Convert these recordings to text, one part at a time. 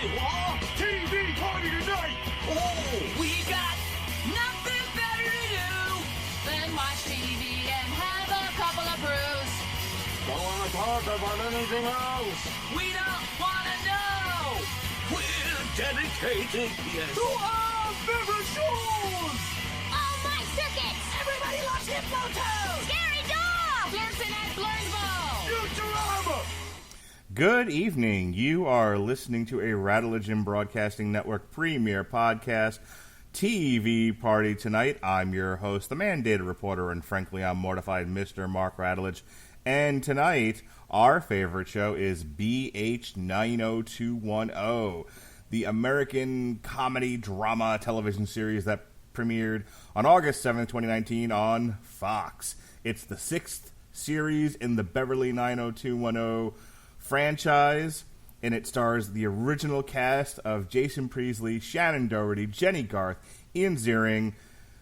TV party tonight! Oh, we got nothing better to do than watch TV and have a couple of brews. Don't want to talk about anything else. We don't want to know. We're dedicated to our favorite shows! Oh, my circuit! Everybody loves Hypnotoad! Scary Dog! Blinson at Blurnsville! Futurama! Good evening. You are listening to a Radulich Broadcasting Network premiere podcast, TV Party Tonight. I'm your host, the mandated reporter, and frankly, I'm mortified, Mr. Mark Radulich. And tonight, our favorite show is BH90210, the American comedy drama television series that premiered on August 7th, 2019 on Fox. It's the sixth series in the Beverly 90210 franchise, and it stars the original cast of Jason Priestley, Shannon Doherty, Jenny Garth, Ian Ziering,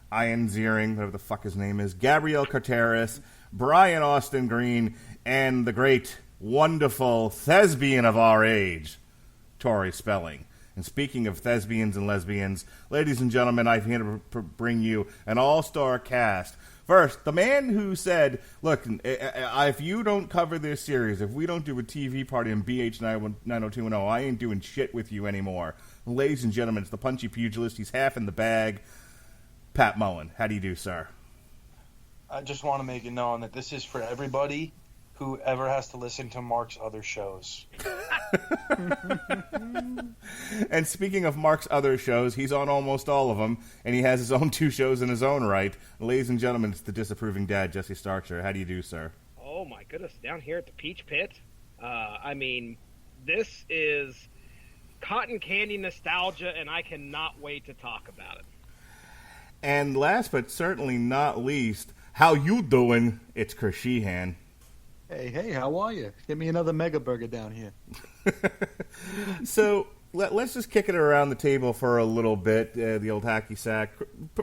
whatever the fuck his name is, Gabrielle Carteris, Brian Austin Green, and the great, wonderful thespian of our age, Tori Spelling. And speaking of thespians and lesbians, ladies and gentlemen, I'm here to bring you an all-star cast. First, the man who said, look, if you don't cover this series, if we don't do a TV party on BH90210, I ain't doing shit with you anymore. Ladies and gentlemen, it's the punchy pugilist. He's half in the bag. Pat Mullin. How do you do, sir? I just want to make it known that this is for everybody who ever has to listen to Mark's other shows. And speaking of Mark's other shows, he's on almost all of them, and he has his own two shows in his own right. Ladies and gentlemen, it's the disapproving dad, Jesse Starcher. How do you do, sir? Oh, my goodness. Down here at the Peach Pit. This is cotton candy nostalgia, and I cannot wait to talk about it. And last but certainly not least, how you doing? It's Chris Sheehan. Hey, how are you? Give me another mega burger down here. So let's just kick it around the table for a little bit, the old hacky sack.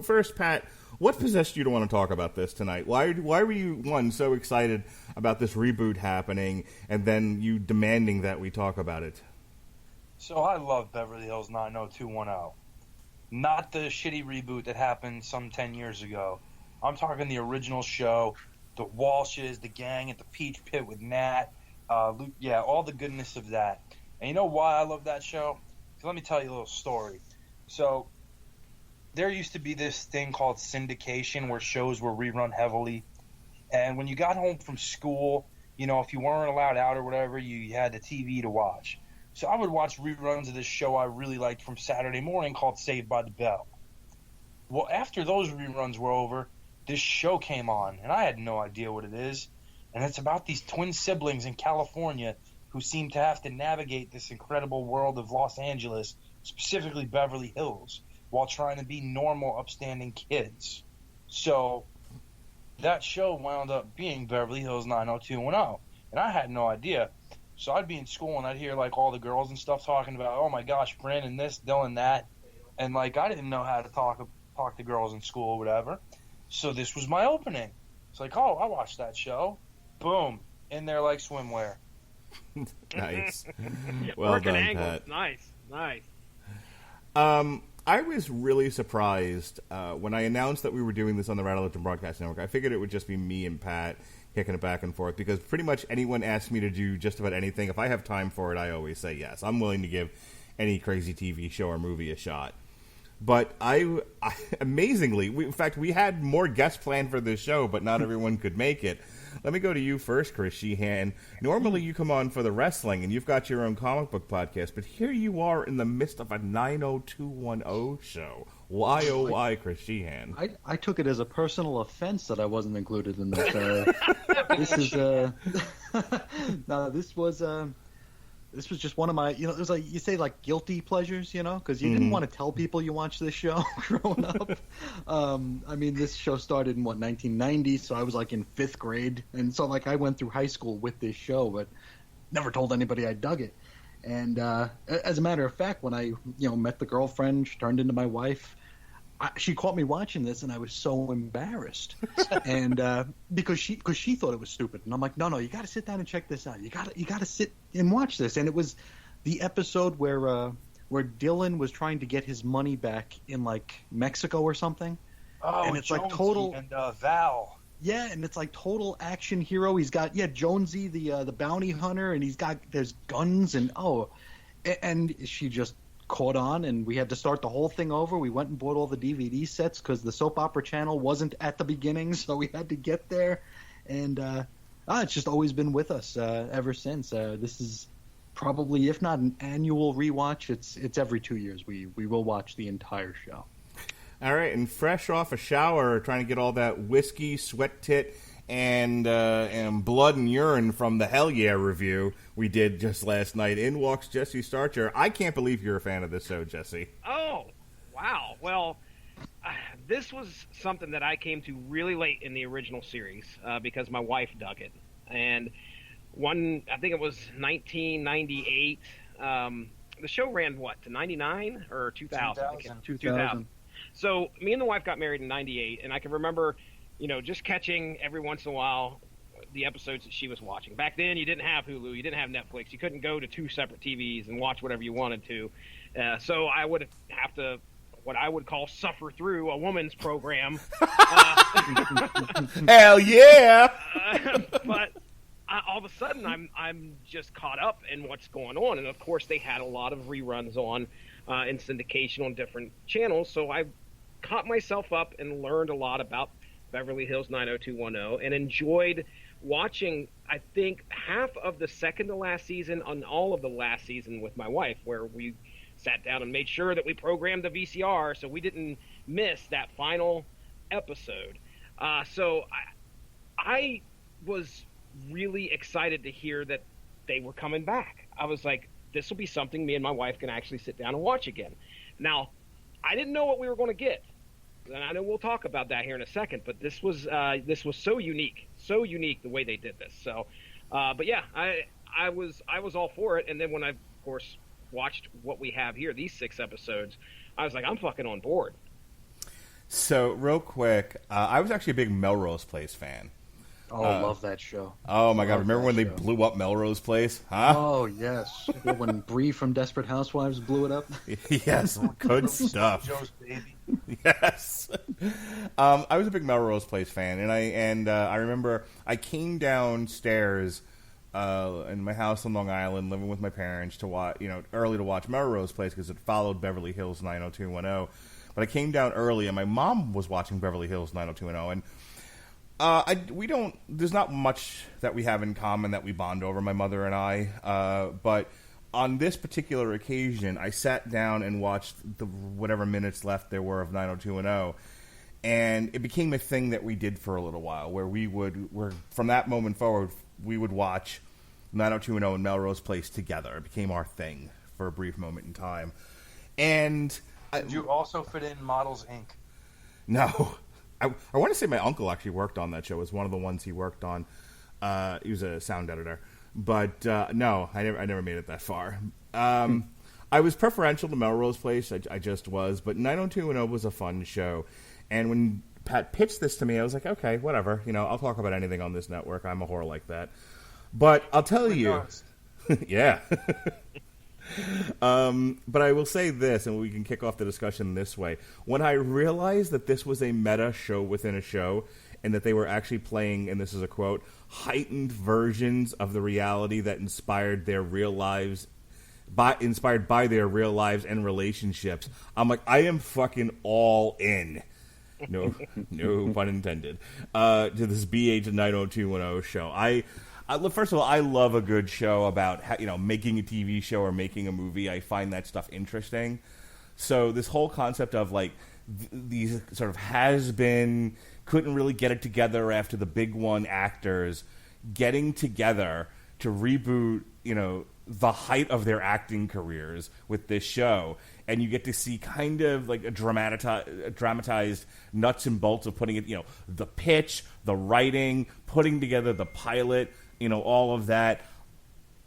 First, Pat, what possessed you to want to talk about this tonight? Why were you, one, so excited about this reboot happening, and then you demanding that we talk about it? So I love Beverly Hills 90210. Not the shitty reboot that happened some 10 years ago. I'm talking the original show, the Walshes, the gang at the Peach Pit with Nat, Luke, all the goodness of that. And you know why I love that show? 'Cause let me tell you a little story. So there used to be this thing called syndication where shows were rerun heavily. And when you got home from school, if you weren't allowed out or whatever, you had the TV to watch. So I would watch reruns of this show I really liked from Saturday morning called Saved by the Bell. Well, after those reruns were over, this show came on, and I had no idea what it is. And it's about these twin siblings in California who seem to have to navigate this incredible world of Los Angeles, specifically Beverly Hills, while trying to be normal, upstanding kids. So that show wound up being Beverly Hills 90210, and I had no idea. So I'd be in school, and I'd hear, all the girls and stuff talking about, oh, my gosh, Brandon this, Dylan that. And, I didn't know how to talk to girls in school or whatever. So this was my opening. It's I watched that show. Boom. In there like swimwear. Nice. Well Working done, angles. Pat. Nice. I was really surprised when I announced that we were doing this on the Radulich Broadcast Network. I figured it would just be me and Pat kicking it back and forth, because pretty much anyone asks me to do just about anything. If I have time for it, I always say yes. I'm willing to give any crazy TV show or movie a shot. But I amazingly, in fact, we had more guests planned for this show, but not everyone could make it. Let me go to you first, Chris Sheehan. Normally you come on for the wrestling, and you've got your own comic book podcast, but here you are in the midst of a 90210 show. Why, oh why, Chris Sheehan? I took it as a personal offense that I wasn't included in this. This was just one of my, it was you say guilty pleasures, because you didn't want to tell people you watched this show growing up. This show started in 1990, so I was in 5th grade, and so I went through high school with this show, but never told anybody I dug it. And as a matter of fact, when I met the girlfriend, she turned into my wife. She caught me watching this, and I was so embarrassed, and because she thought it was stupid, and I'm like, no, you got to sit down and check this out. You got to sit and watch this. And it was the episode where where Dylan was trying to get his money back in like Mexico or something. Oh, and it's Jonesy like total. and Val. Yeah, and it's like total action hero. He's got Jonesy, the bounty hunter, and there's guns and she just caught on, and we had to start the whole thing over. We went and bought all the DVD sets because the soap opera channel wasn't at the beginning, so we had to get there. And it's just always been with us ever since. This is probably, if not an annual rewatch, it's every 2 years we will watch the entire show. All right, and fresh off a shower, trying to get all that whiskey, sweat tit, and blood and urine from the Hell Yeah review we did just last night. In walks Jesse Starcher. I can't believe you're a fan of this show, Jesse. Oh, wow. Well, this was something that I came to really late in the original series because my wife dug it. And I think it was 1998. The show ran, to 99 or 2000? 2000. So me and the wife got married in 98, and I can remember, just catching every once in a while the episodes that she was watching. Back then, you didn't have Hulu, you didn't have Netflix, you couldn't go to two separate TVs and watch whatever you wanted to. So I would have to, what I would call, suffer through a woman's program. Hell yeah! But all of a sudden, I'm just caught up in what's going on, and of course, they had a lot of reruns on in syndication on different channels. So I caught myself up and learned a lot about Beverly Hills 90210 and enjoyed watching, I think, half of the second to last season and all of the last season with my wife, where we sat down and made sure that we programmed the VCR so we didn't miss that final episode. So I was really excited to hear that they were coming back. I was like, this will be something me and my wife can actually sit down and watch again. Now, I didn't know what we were going to get, and I know we'll talk about that here in a second. But this was so unique the way they did this. So, but yeah, I was all for it. And then when I, of course, watched what we have here, these 6 episodes, I was like, I'm fucking on board. So, real quick, I was actually a big Melrose Place fan. Oh, love that show. Oh, my God. Remember when they blew up Melrose Place? Huh? Oh, yes. When Bree from Desperate Housewives blew it up? Yes. Good stuff. Joe's baby. Yes. I was a big Melrose Place fan, and I remember I came downstairs in my house on Long Island, living with my parents, to watch, early to watch Melrose Place because it followed Beverly Hills 90210. But I came down early, and my mom was watching Beverly Hills 90210, and there's not much that we have in common that we bond over, my mother and I, but on this particular occasion, I sat down and watched the whatever minutes left there were of 90210, and it became a thing that we did for a little while, where from that moment forward, we would watch 90210 and Melrose Place together. It became our thing for a brief moment in time. And Did you also fit in Models Inc.? No. I want to say my uncle actually worked on that show. It was one of the ones he worked on. He was a sound editor. But no, I never made it that far. I was preferential to Melrose Place. I just was. But 90210 was a fun show. And when Pat pitched this to me, I was like, okay, whatever. I'll talk about anything on this network. I'm a whore like that. But I'll tell you. Yeah. But I will say this, and we can kick off the discussion this way. When I realized that this was a meta show within a show, and that they were actually playing, and this is a quote, heightened versions of the reality that inspired their real lives, inspired by their real lives and relationships, I'm like, I am fucking all in. No pun intended. To this BH90210 show. First of all, I love a good show about making a TV show or making a movie. I find that stuff interesting. So this whole concept of these sort of has-been, couldn't really get it together after the big one actors getting together to reboot, the height of their acting careers with this show, and you get to see kind of like a dramatized nuts and bolts of putting it, the pitch, the writing, putting together the pilot. All of that.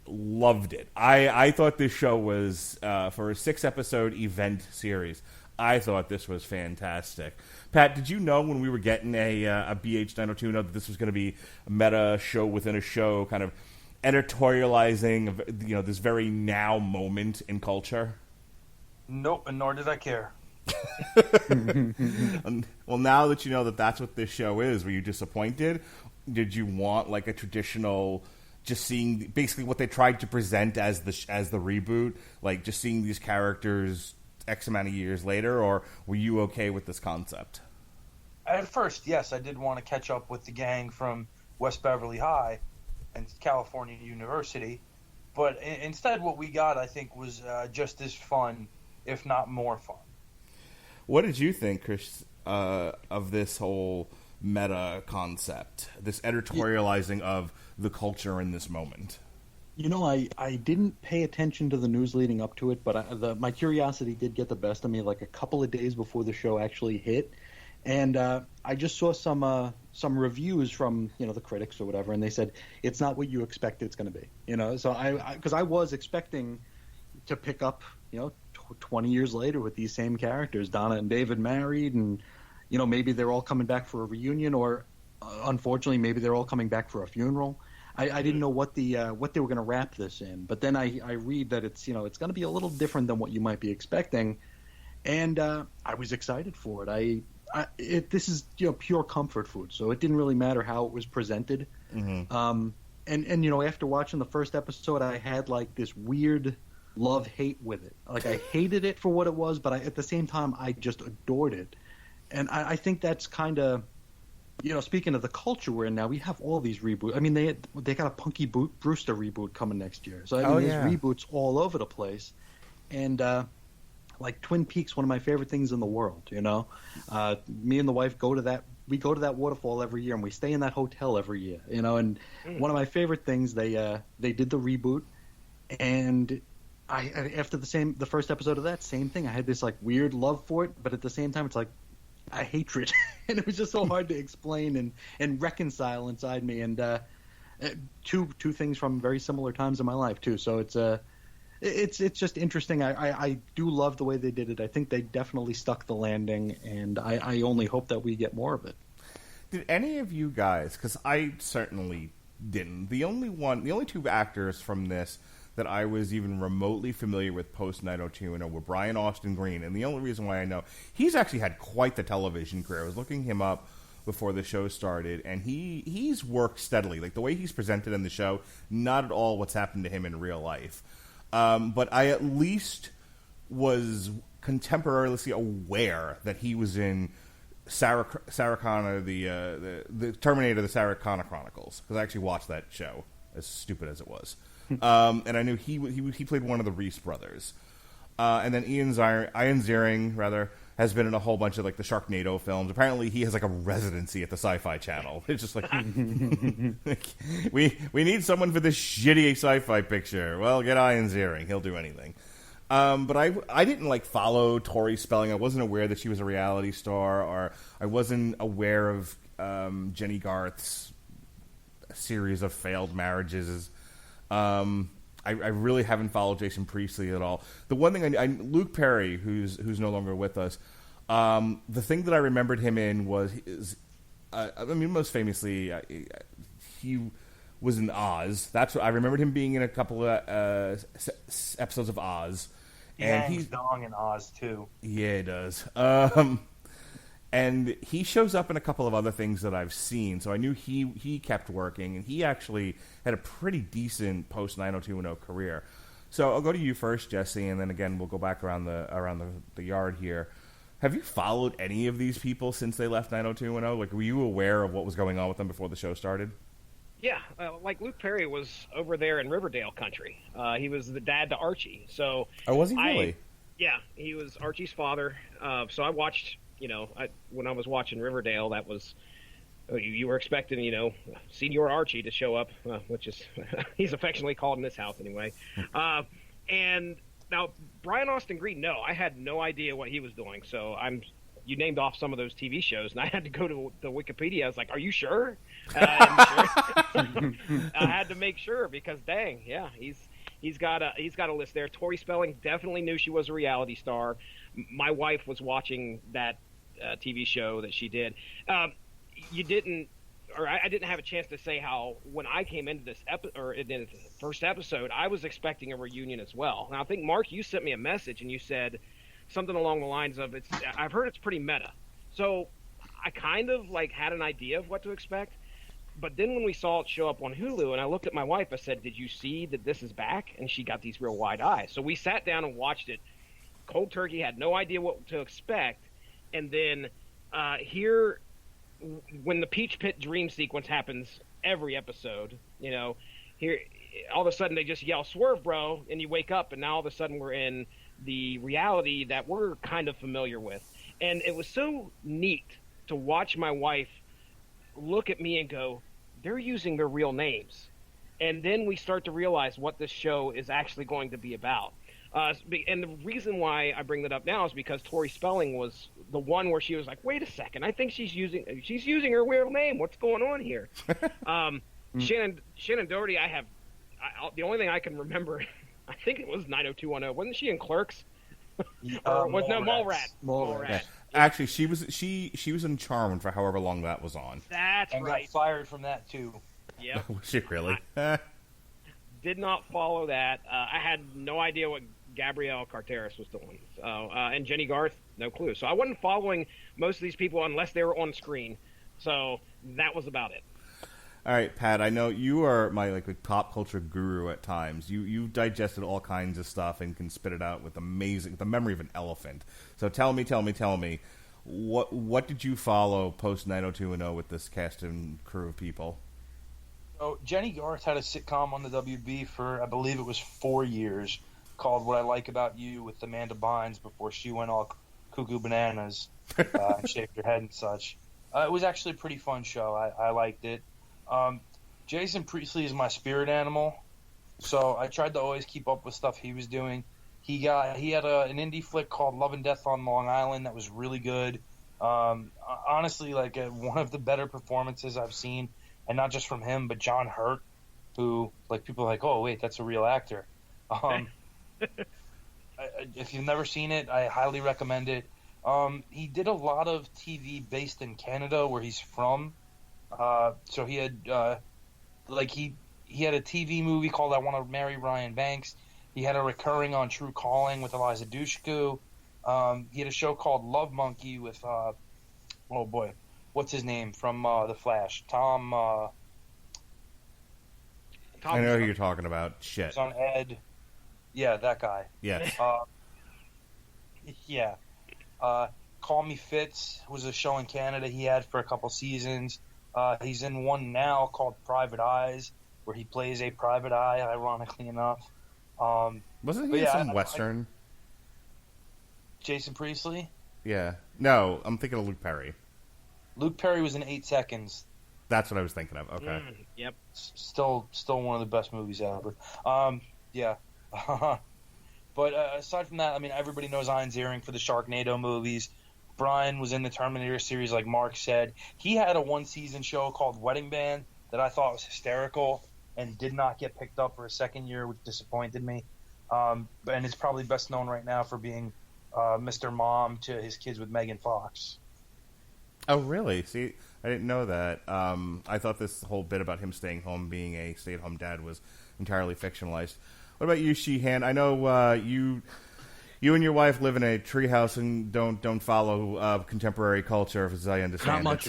Loved it. I thought this show was, for a 6-episode event series, I thought this was fantastic. Pat, did you know when we were getting a BH90210 that this was going to be a meta show within a show, kind of editorializing, this very now moment in culture? Nope, and nor did I care. Well, now that you know that that's what this show is, were you disappointed? Did you want like a traditional, just seeing basically what they tried to present as the reboot, like just seeing these characters X amount of years later, or were you okay with this concept? At first, yes, I did want to catch up with the gang from West Beverly High and California University, but instead what we got, I think, was just as fun, if not more fun. What did you think, Chris, of this whole meta concept, this editorializing of the culture in this moment? You know, I didn't pay attention to the news leading up to it, but my curiosity did get the best of me like a couple of days before the show actually hit. And I just saw some reviews from, the critics or whatever, and they said it's not what you expect it's going to be. So because I was expecting to pick up, 20 years later with these same characters, Donna and David married, and maybe they're all coming back for a reunion, or unfortunately maybe they're all coming back for a funeral. I didn't know what they were going to wrap this in, but then I read that it's it's going to be a little different than what you might be expecting, and I was excited for it. This is pure comfort food, so it didn't really matter how it was presented. Mm-hmm. And after watching the first episode, I had like this weird love-hate with it. Like I hated it for what it was, but at the same time I just adored it. And I think that's kind of, speaking of the culture we're in now, we have all these reboots. I mean, they got a Punky Brewster reboot coming next year. So there's reboots all over the place. And like Twin Peaks, one of my favorite things in the world. Me and the wife go to that. We go to that waterfall every year, and we stay in that hotel every year. And one of my favorite things, they did the reboot, and after the first episode of that, same thing. I had this like weird love for it, but at the same time, it's like a hatred, and it was just so hard to explain and reconcile inside me. And two things from very similar times in my life too. So it's just interesting. I do love the way they did it. I think they definitely stuck the landing, and I only hope that we get more of it. Did any of you guys? Because I certainly didn't. The only two actors from this that I was even remotely familiar with post 90210 were Brian Austin Green, and the only reason why I know, he's actually had quite the television career. I was looking him up before the show started, and he's worked steadily. Like the way he's presented in the show, not at all what's happened to him in real life. But I at least was contemporaneously aware that he was in Sarah Connor, the Terminator, the Sarah Connor Chronicles, because I actually watched that show, as stupid as it was. And I knew he played one of the Reese brothers. And then Ian Ziering, has been in a whole bunch of like the Sharknado films. Apparently he has like a residency at the Sci-Fi Channel. It's just like, we need someone for this shitty sci-fi picture. Well, get Ian Ziering. He'll do anything. But I didn't like follow Tori Spelling. I wasn't aware that she was a reality star, or I wasn't aware of Jenny Garth's series of failed marriages. I really haven't followed Jason Priestley at all. The one thing Luke Perry, who's no longer with us, the thing that I remembered him in was most famously, he was in Oz. That's what I remembered him being in a couple of episodes of Oz. And he's dong in Oz too. Yeah, he does. And he shows up in a couple of other things that I've seen, so I knew he kept working, and he actually had a pretty decent post 90210 career. So I'll go to you first, Jesse, and then again we'll go back around the yard here. Have you followed any of these people since they left 90210? Like, were you aware of what was going on with them before the show started? Yeah, like Luke Perry was over there in Riverdale country. He was the dad to Archie. So was he really? Yeah, he was Archie's father. So I watched. When I was watching Riverdale, that was you were expecting, Senior Archie to show up, which is he's affectionately called in this house anyway. And now Brian Austin Green, no, I had no idea what he was doing. So you named off some of those TV shows, and I had to go to the Wikipedia. I was like, "Are you sure?" I had to make sure because, dang, yeah, he's got a list there. Tori Spelling definitely knew she was a reality star. My wife was watching that TV show that she did. You didn't, or I didn't have a chance to say how when I came into this in the first episode, I was expecting a reunion as well. Now I think Mark, you sent me a message and you said something along the lines of I've heard it's pretty meta. So I kind of like had an idea of what to expect. But then when we saw it show up on Hulu, and I looked at my wife, I said, "Did you see that this is back?" And she got these real wide eyes. So we sat down and watched it. Cold turkey, had no idea what to expect. And then here, when the Peach Pit dream sequence happens every episode, here all of a sudden they just yell, "Swerve, bro," and you wake up, and now all of a sudden we're in the reality that we're kind of familiar with. And it was so neat to watch my wife look at me and go, they're using their real names. And then we start to realize what this show is actually going to be about. And the reason why I bring that up now is because Tori Spelling was the one where she was like, wait a second, I think she's using her real name. What's going on here? Shannon Doherty, the only thing I can remember, I think it was 90210. Wasn't she in Clerks? Mallrats. Actually, she was in Charmed for however long that was on. That's and right. got fired from that too. Yep. Was she really? Did not follow that. I had no idea what Gabrielle Carteris was doing. So, and Jenny Garth, no clue. So I wasn't following most of these people unless they were on screen. So that was about it. All right, Pat, I know you are my pop culture guru at times. You've digested all kinds of stuff and can spit it out with the memory of an elephant. So tell me, what did you follow post 90210 with this cast and crew of people? So Jenny Garth had a sitcom on the WB for, I believe it was 4 years, called What I Like About You with Amanda Bynes before she went all cuckoo bananas and shaved her head and such. It was actually a pretty fun show. I liked it. Jason Priestley is my spirit animal, so I tried to always keep up with stuff he was doing. He had an indie flick called Love and Death on Long Island that was really good. Honestly, one of the better performances I've seen, and not just from him, but John Hurt, who people are like, oh wait, that's a real actor. If you've never seen it, I highly recommend it. He did a lot of TV based in Canada, where he's from. So he had he had a TV movie called I Want to Marry Ryan Banks. He had a recurring on True Calling with Eliza Dushku. He had a show called Love Monkey with oh boy, what's his name from The Flash? Tom. I know who you're talking about. Shit. He's on Ed. Yeah, that guy. Yes. Yeah. Call Me Fitz was a show in Canada he had for a couple seasons. He's in one now called Private Eyes, where he plays a private eye, ironically enough. Wasn't he in some Western? Jason Priestley? Yeah. No, I'm thinking of Luke Perry. Luke Perry was in 8 Seconds. That's what I was thinking of. Okay. Yep. Still one of the best movies ever. Yeah. But aside from that, I mean, everybody knows Ian Ziering for the Sharknado movies. Brian was in the Terminator series, like Mark said. He had a one-season show called Wedding Band that I thought was hysterical and did not get picked up for a second year, which disappointed me. And it's probably best known right now for being Mr. Mom to his kids with Megan Fox. Oh, really? See, I didn't know that. I thought this whole bit about him staying home, being a stay-at-home dad, was entirely fictionalized. What about you, Sheehan? I know you and your wife live in a treehouse and don't follow contemporary culture, as I understand. Not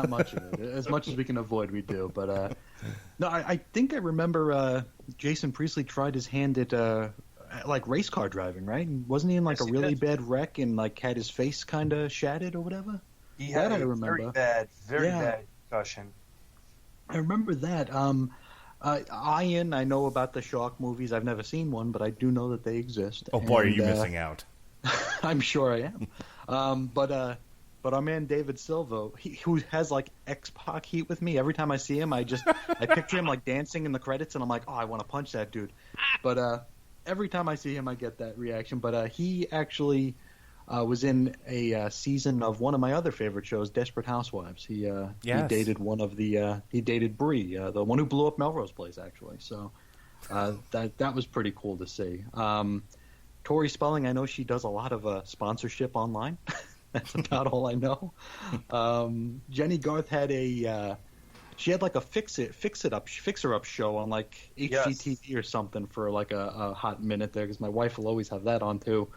much of it. As much as we can avoid, we do. But no, I think I remember Jason Priestley tried his hand at race car driving, right? Wasn't he in a really bad wreck and had his face kind of shattered or whatever? He had a very bad concussion. I remember that. Ian, I know about the shark movies. I've never seen one, but I do know that they exist. Oh boy, are you missing out? I'm sure I am. But our man David Silva, who has X-Pac heat with me. Every time I see him, I picture him dancing in the credits, and I'm like, oh, I want to punch that dude. But every time I see him, I get that reaction. But he actually was in a season of one of my other favorite shows, Desperate Housewives. He dated he dated Bree, the one who blew up Melrose Place, actually. So that was pretty cool to see. Tori Spelling, I know she does a lot of sponsorship online. That's about all I know. Jenny Garth had a fixer-up show on HGTV or something for a hot minute there, because my wife will always have that on too.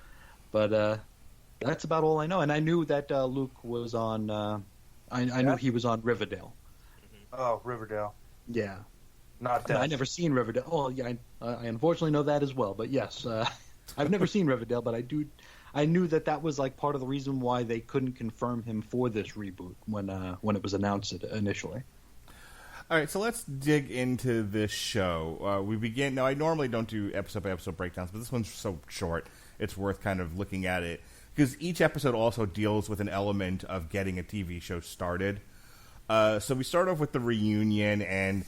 But That's about all I know. And I knew that Luke was on. I knew he was on Riverdale. Oh, Riverdale. Yeah. Not that. I never seen Riverdale. Oh, yeah, I unfortunately know that as well. But yes, I've never seen Riverdale, but I knew that was like part of the reason why they couldn't confirm him for this reboot when it was announced initially. All right, so let's dig into this show. We begin now. I normally don't do episode by episode breakdowns, but this one's so short, it's worth kind of looking at it because each episode also deals with an element of getting a TV show started. So we start off with the reunion, and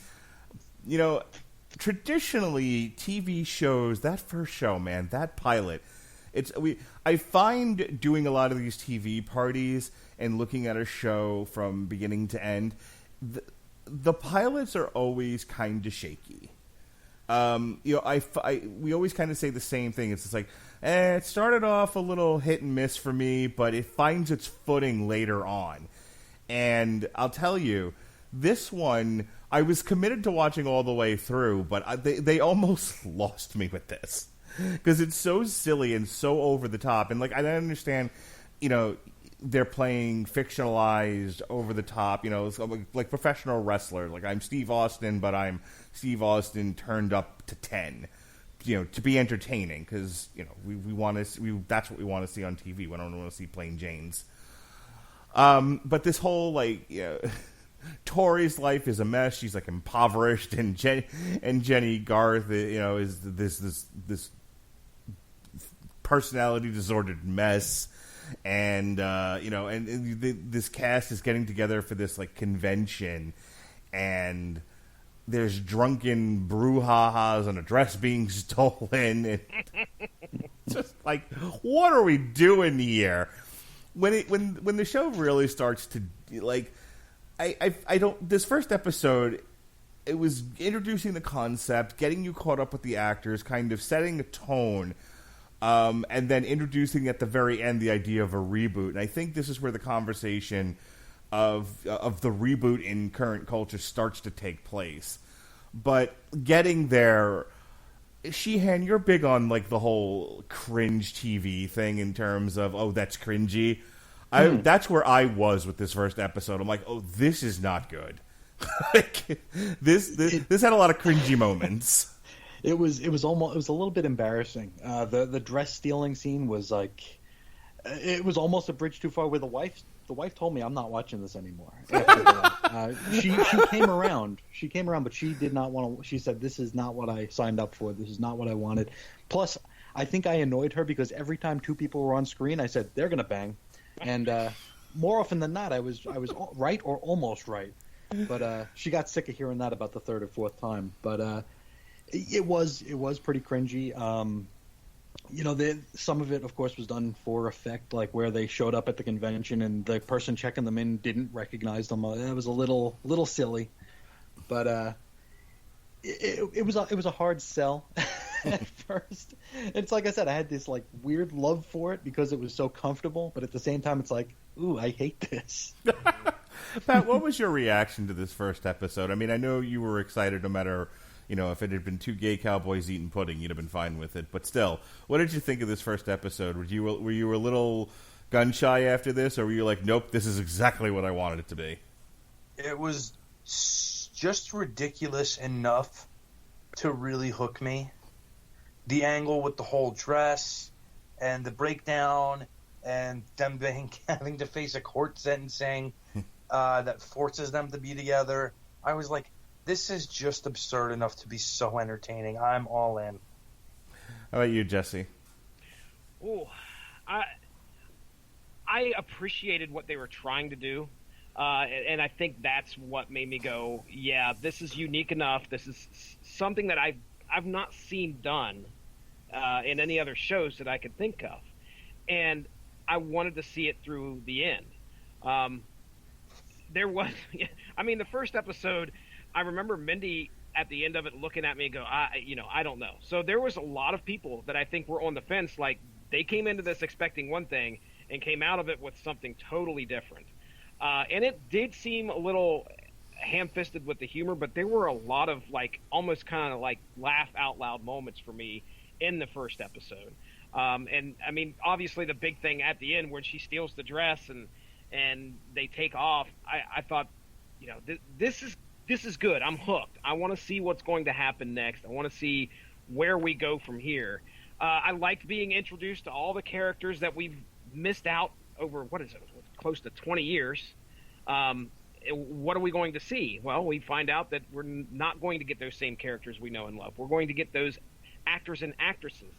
traditionally TV shows, that first show, man, that pilot. I find doing a lot of these TV parties and looking at a show from beginning to end, the pilots are always kind of shaky. We always kind of say the same thing. It's just like, it started off a little hit and miss for me, but it finds its footing later on. And I'll tell you, this one, I was committed to watching all the way through, but they almost lost me with this. Because it's so silly and so over the top. And, like, I don't understand, they're playing fictionalized, over the top, like professional wrestler. Like, I'm Steve Austin, but I'm Steve Austin turned up to 10, to be entertaining. Because, we want to, that's what we want to see on TV. We don't want to see plain Janes. But this whole, Tori's life is a mess. She's, like, impoverished. And Jenny Garth, is this personality disordered mess. And this cast is getting together for this convention, and there's drunken brouhahas and a dress being stolen, and just like, what are we doing here? When the show really starts to I don't. This first episode, it was introducing the concept, getting you caught up with the actors, kind of setting a tone. And then introducing at the very end the idea of a reboot. And I think this is where the conversation of the reboot in current culture starts to take place. But getting there, Sheehan, you're big on the whole cringe TV thing in terms of, oh, that's cringy. That's where I was with this first episode. I'm like, oh, this is not good. This had a lot of cringy moments. It was a little bit embarrassing. The dress stealing scene was it was almost a bridge too far. Where the wife told me, I'm not watching this anymore. After that. She came around. She came around, but she did not want to. She said, "This is not what I signed up for. This is not what I wanted." Plus, I think I annoyed her because every time two people were on screen, I said they're gonna bang, and more often than not, I was right or almost right. But she got sick of hearing that about the third or fourth time. But It was pretty cringy. Some of it, of course, was done for effect, like where they showed up at the convention and the person checking them in didn't recognize them. It was a little silly, but it was a hard sell at first. It's like I said, I had this weird love for it because it was so comfortable, but at the same time, it's like, ooh, I hate this. Pat, what was your reaction to this first episode? I mean, I know you were excited no matter. If it had been two gay cowboys eating pudding, you'd have been fine with it. But still, what did you think of this first episode? Were you a little gun shy after this, or were you like, nope, this is exactly what I wanted it to be? It was just ridiculous enough to really hook me. The angle with the whole dress and the breakdown and them having to face a court sentencing that forces them to be together. I was like, this is just absurd enough to be so entertaining. I'm all in. How about you, Jesse? Oh, I appreciated what they were trying to do, and I think that's what made me go, yeah, this is unique enough. This is something that I've not seen done in any other shows that I could think of, and I wanted to see it through the end. The first episode, I remember Mindy at the end of it looking at me and go, I don't know. So there was a lot of people that I think were on the fence. They came into this expecting one thing and came out of it with something totally different. And it did seem a little ham-fisted with the humor, but there were a lot of like almost kind of like laugh out loud moments for me in the first episode. And I mean, obviously the big thing at the end when she steals the dress and they take off, I thought, you know, this is good. I'm hooked. I want to see what's going to happen next. I want to see where we go from here. I liked being introduced to all the characters that we've missed out over, what is it, close to 20 years. What are we going to see? Well, we find out that we're not going to get those same characters we know and love. We're going to get those actors and actresses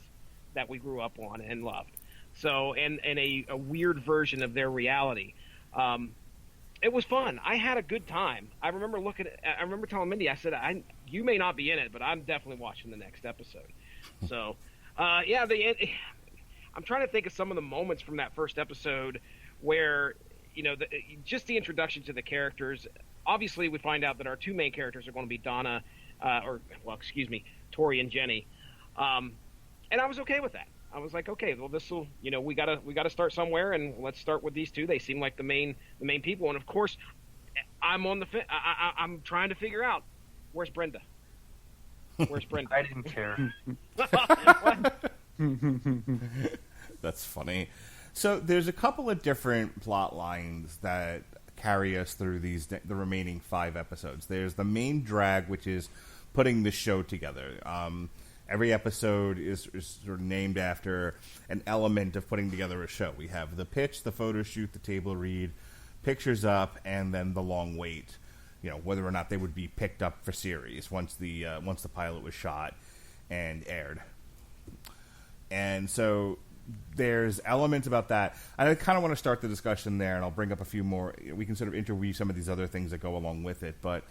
that we grew up on and loved. So, and a weird version of their reality. It was fun. I had a good time. I remember telling Mindy, I said, you may not be in it, but I'm definitely watching the next episode. So, yeah, I'm trying to think of some of the moments from that first episode where, you know, just the introduction to the characters. Obviously, we find out that our two main characters are going to be Tori and Jenny. And I was okay with that. I was like, okay, well, this will, you know, we gotta start somewhere, and let's start with these two. They seem like the main people, and of course, I'm on the I'm trying to figure out where's Brenda. Where's Brenda? I didn't care. That's funny. So there's a couple of different plot lines that carry us through the remaining 5 episodes. There's the main drag, which is putting the show together. Every episode is sort of named after an element of putting together a show. We have the pitch, the photo shoot, the table read, pictures up, and then the long wait. You know, whether or not they would be picked up for series once the pilot was shot and aired. And so there's elements about that. And I kind of want to start the discussion there, and I'll bring up a few more. We can sort of interweave some of these other things that go along with it. But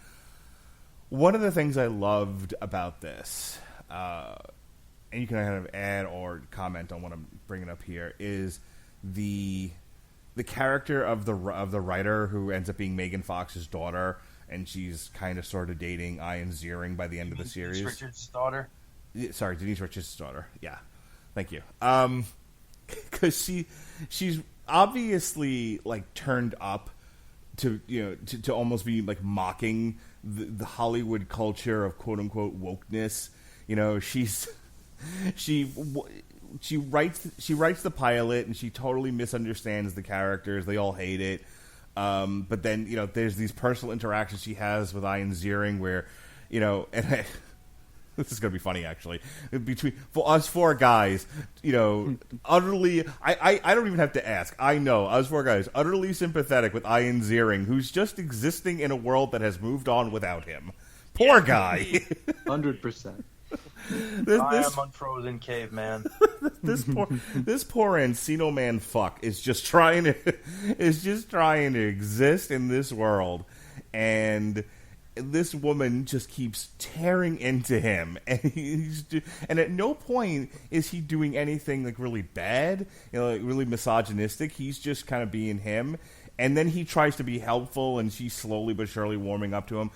one of the things I loved about this, and you can kind of add or comment on what I'm bringing up here, is the character of the writer who ends up being Megan Fox's daughter, and she's kind of sort of dating Ian Ziering by the end of the series. Denise Richards' daughter? Sorry, Denise Richards' daughter. Yeah, thank you. Because she's obviously like turned up to, you know, to almost be like mocking the Hollywood culture of quote unquote wokeness. You know, she writes the pilot, and she totally misunderstands the characters. They all hate it. But then, you know, there's these personal interactions she has with Ian Ziering where, you know, and this is going to be funny, actually. For us 4 guys, you know, utterly, I don't even have to ask. I know, us 4 guys, utterly sympathetic with Ian Ziering, who's just existing in a world that has moved on without him. Poor guy. 100%. I am unfrozen caveman. This poor Encino Man fuck is just trying to exist in this world, and this woman just keeps tearing into him, and at no point is he doing anything like really bad, you know, like really misogynistic. He's just kind of being him, and then he tries to be helpful, and she's slowly but surely warming up to him.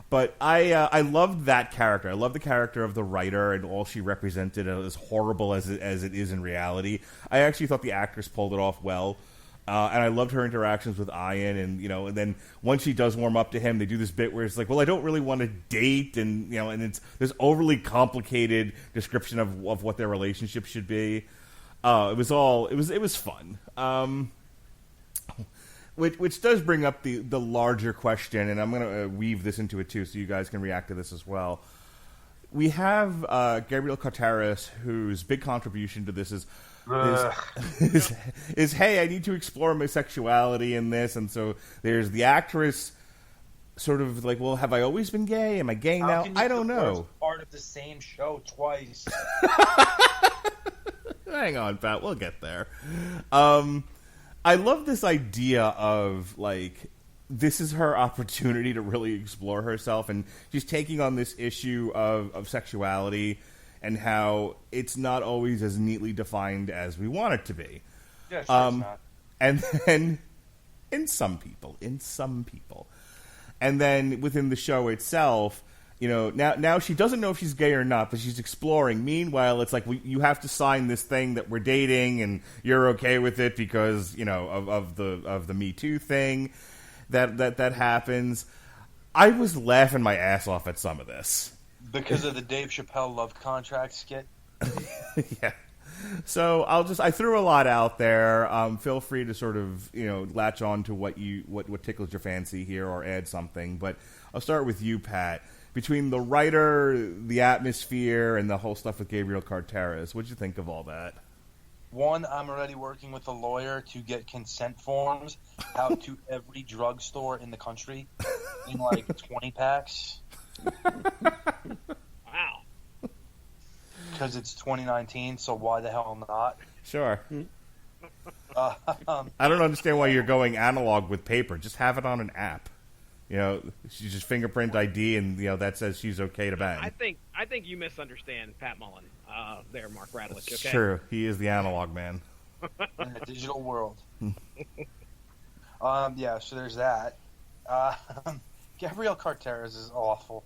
But I loved that character. I love the character of the writer and all she represented, as horrible as it is in reality. I actually thought the actress pulled it off well. And I loved her interactions with Ian, and you know, and then once she does warm up to him, they do this bit where it's like, well, I don't really want to date, and you know, and it's this overly complicated description of what their relationship should be. It was fun. Which does bring up the larger question, and I'm going to weave this into it too, so you guys can react to this as well. We have Gabriel Carteris, whose big contribution to this is hey, I need to explore my sexuality in this, and so there's the actress sort of like, well, have I always been gay? Am I gay now? I don't know. Part of the same show twice. Hang on, Pat. We'll get there. I love this idea of, like, this is her opportunity to really explore herself, and she's taking on this issue of sexuality and how it's not always as neatly defined as we want it to be. Yeah, sure it's not. And then, in some people. And then within the show itself, you know, now she doesn't know if she's gay or not, but she's exploring. Meanwhile, it's like, you have to sign this thing that we're dating, and you're okay with it because, you know, of the Me Too thing that happens. I was laughing my ass off at some of this. Because of the Dave Chappelle love contract skit. Yeah. So I threw a lot out there. Feel free to sort of, latch on to what tickles your fancy here or add something. But I'll start with you, Pat. Between the writer, the atmosphere, and the whole stuff with Gabriel Carteris, what'd you think of all that? One, I'm already working with a lawyer to get consent forms out to every drugstore in the country in like 20 packs. Wow. Because it's 2019, so why the hell not? Sure. I don't understand why you're going analog with paper. Just have it on an app. She's just fingerprint ID, and that says she's okay to bang. I think you misunderstand Pat Mullin there, Mark Radulich. Okay. Sure, he is the analog man. In a digital world. Yeah, so there's that. Gabrielle Carteris is awful.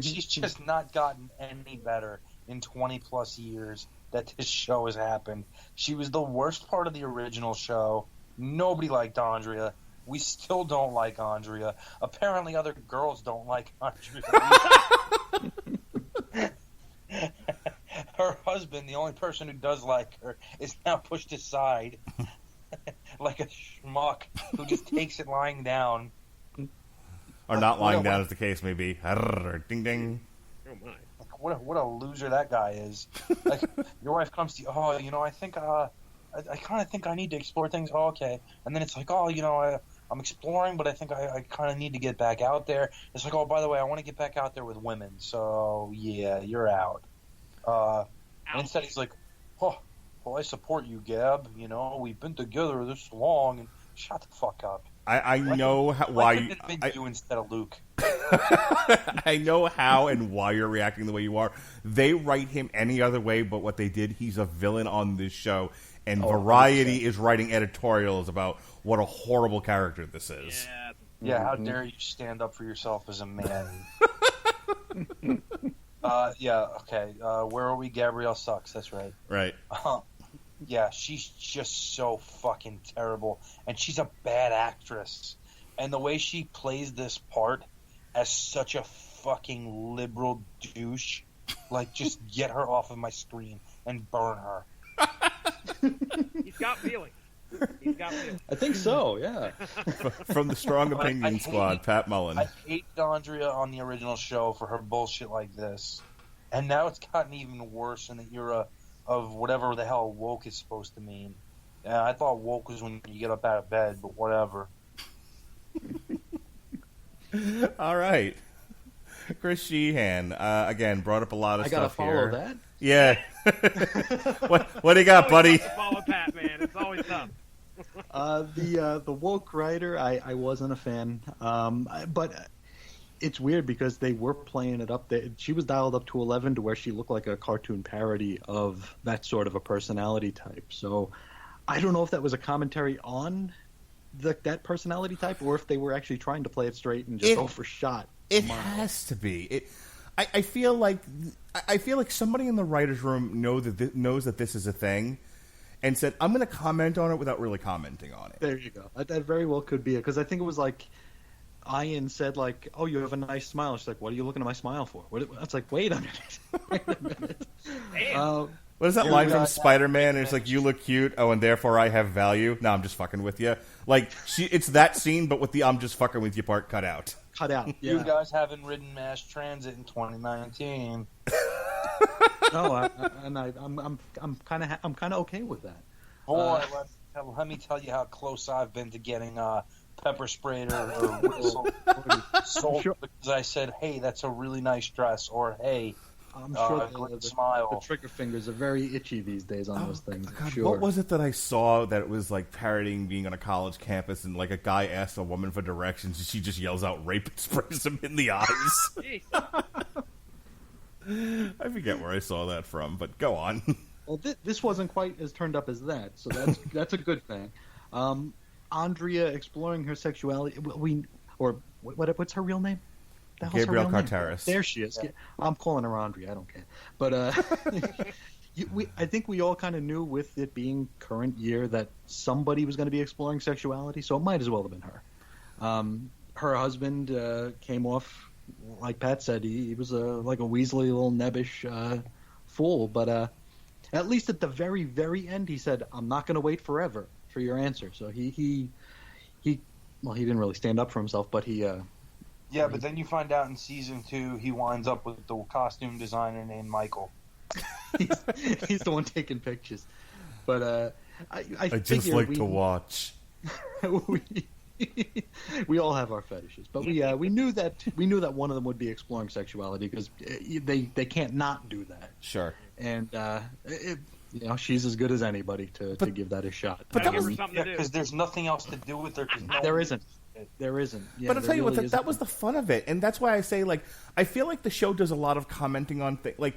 She's just not gotten any better in 20 plus years that this show has happened. She was the worst part of the original show. Nobody liked Andrea. We still don't like Andrea. Apparently other girls don't like Andrea. Her husband, the only person who does like her, is now pushed aside like a schmuck who just takes it lying down. Or not lying down, as the case may be. Ding, ding. Oh, my. What a loser that guy is. Like, your wife comes to you, I think, I kind of think I need to explore things. Oh, okay. And then it's like, I'm exploring, but I think I kind of need to get back out there. It's like, oh, by the way, I want to get back out there with women. So, yeah, you're out. And instead he's like, well, I support you, Gab. We've been together this long. And shut the fuck up. I know why you instead of Luke. I know how and why you're reacting the way you are. They write him any other way, but what they did, he's a villain on this show, and Variety is writing editorials about what a horrible character this is. Yeah, how dare you stand up for yourself as a man? Yeah, okay. Where are we? Gabrielle sucks. That's right. Right. Yeah, she's just so fucking terrible, and she's a bad actress. And the way she plays this part as such a fucking liberal douche, like, just get her off of my screen and burn her. He's got feelings. I think so, yeah. From the Strong Opinion Squad, Pat Mullin. I hated Andrea on the original show for her bullshit like this. And now it's gotten even worse in the era of whatever the hell woke is supposed to mean. Yeah, I thought woke was when you get up out of bed, but whatever. All right. Chris Sheehan, again, brought up a lot of stuff here. I gotta follow that? Yeah. What do you got, buddy? Tough to follow Pat, man. It's always tough. The woke writer, I wasn't a fan. But it's weird because they were playing it up. She was dialed up to 11 to where she looked like a cartoon parody of that sort of a personality type. So I don't know if that was a commentary on that personality type or if they were actually trying to play it straight and just go for shot. It has to be. I feel like somebody in the writer's room knows that this is a thing and said, I'm going to comment on it without really commenting on it. There you go. That very well could be it, because I think it was like Ian said, like, oh, you have a nice smile. She's like, what are you looking at my smile for? It's like, wait a minute. What is that line from Spider-Man? It's like, you look cute, and therefore I have value. No, I'm just fucking with you. Like, it's that scene, but with the I'm just fucking with you part cut out. Yeah. You guys haven't ridden mass transit in 2019. No, I'm kind of okay with that. Boy, let me tell you how close I've been to getting pepper sprayed or whistle because I said, hey, that's a really nice dress, or hey, I'm sure smile. The trigger fingers are very itchy these days on those things. God, sure. What was it that I saw that was like parodying being on a college campus and like a guy asks a woman for directions and she just yells out rape and sprays him in the eyes? I forget where I saw that from, but go on. Well, this wasn't quite as turned up as that, so that's a good thing. Andrea exploring her sexuality. What's her real name? Gabrielle Carteris. There she is. Yeah. I'm calling her Andrea. I don't care. But I think we all kind of knew with it being current year that somebody was going to be exploring sexuality, so it might as well have been her. her husband came off, like Pat said, he was like a weaselly little nebbish fool. But at least at the very, very end, he said, "I'm not going to wait forever for your answer." So he didn't really stand up for himself, but he. Yeah, but then you find out in season 2 he winds up with the costume designer named Michael. he's the one taking pictures. But I just like to watch. we all have our fetishes, but we knew that one of them would be exploring sexuality because they can't not do that. Sure. And she's as good as anybody to give that a shot. But that was because there's nothing else to do with her. There isn't. Yeah, but I'll tell you really what, that was the fun of it, and that's why I say, like, I feel like the show does a lot of commenting on things, like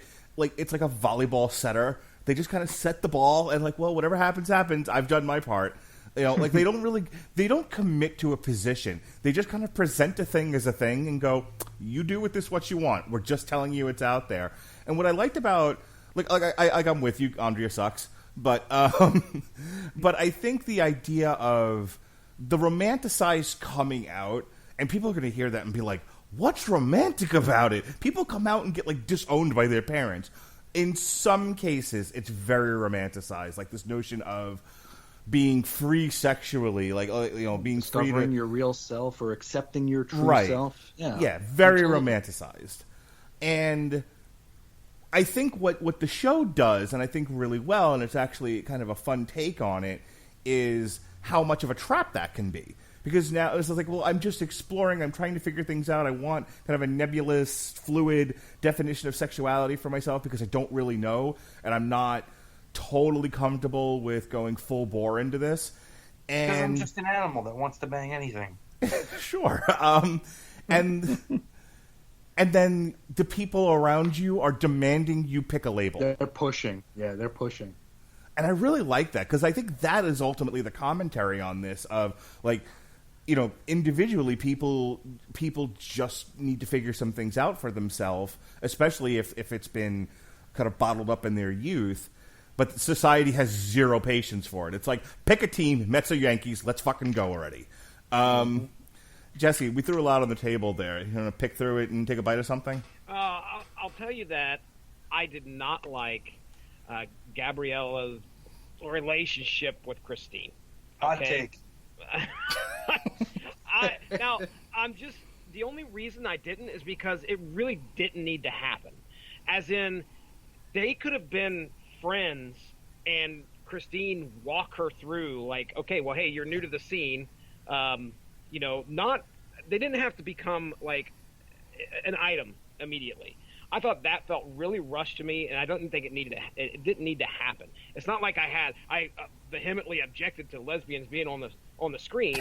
it's like a volleyball setter. They just kind of set the ball and like, well, whatever happens, happens. I've done my part. Like they don't commit to a position. They just kind of present a thing as a thing and go, you do with this what you want. We're just telling you it's out there. And what I liked about, I'm with you, Andrea sucks, but I think the idea of the romanticized coming out, and people are going to hear that and be like, what's romantic about it? People come out and get like disowned by their parents. In some cases, it's very romanticized, like this notion of being free sexually, like being free to your real self or accepting your true self. Yeah, very absolutely. Romanticized. And I think what the show does, and I think really well, and it's actually kind of a fun take on it, is how much of a trap that can be. Because now it's like, well, I'm just exploring, I'm trying to figure things out, I want kind of a nebulous, fluid definition of sexuality for myself because I don't really know, and I'm not totally comfortable with going full bore into this. And because I'm just an animal that wants to bang anything. Sure. And then the people around you are demanding you pick a label. They're pushing. Yeah, they're pushing. And I really like that because I think that is ultimately the commentary on this of, like, individually people just need to figure some things out for themselves, especially if it's been kind of bottled up in their youth. But society has zero patience for it. It's like, pick a team, Mets or Yankees, let's fucking go already. Jesse, we threw a lot on the table there. You want to pick through it and take a bite of something? I'll tell you that I did not like Gabriella's relationship with Christine. Hot take. Now, the only reason I didn't is because it really didn't need to happen. As in, they could have been friends and Christine walk her through, like, okay, well, hey, you're new to the scene. They didn't have to become like an item immediately. I thought that felt really rushed to me, and I don't think it didn't need to happen. It's not like I vehemently objected to lesbians being on the screen.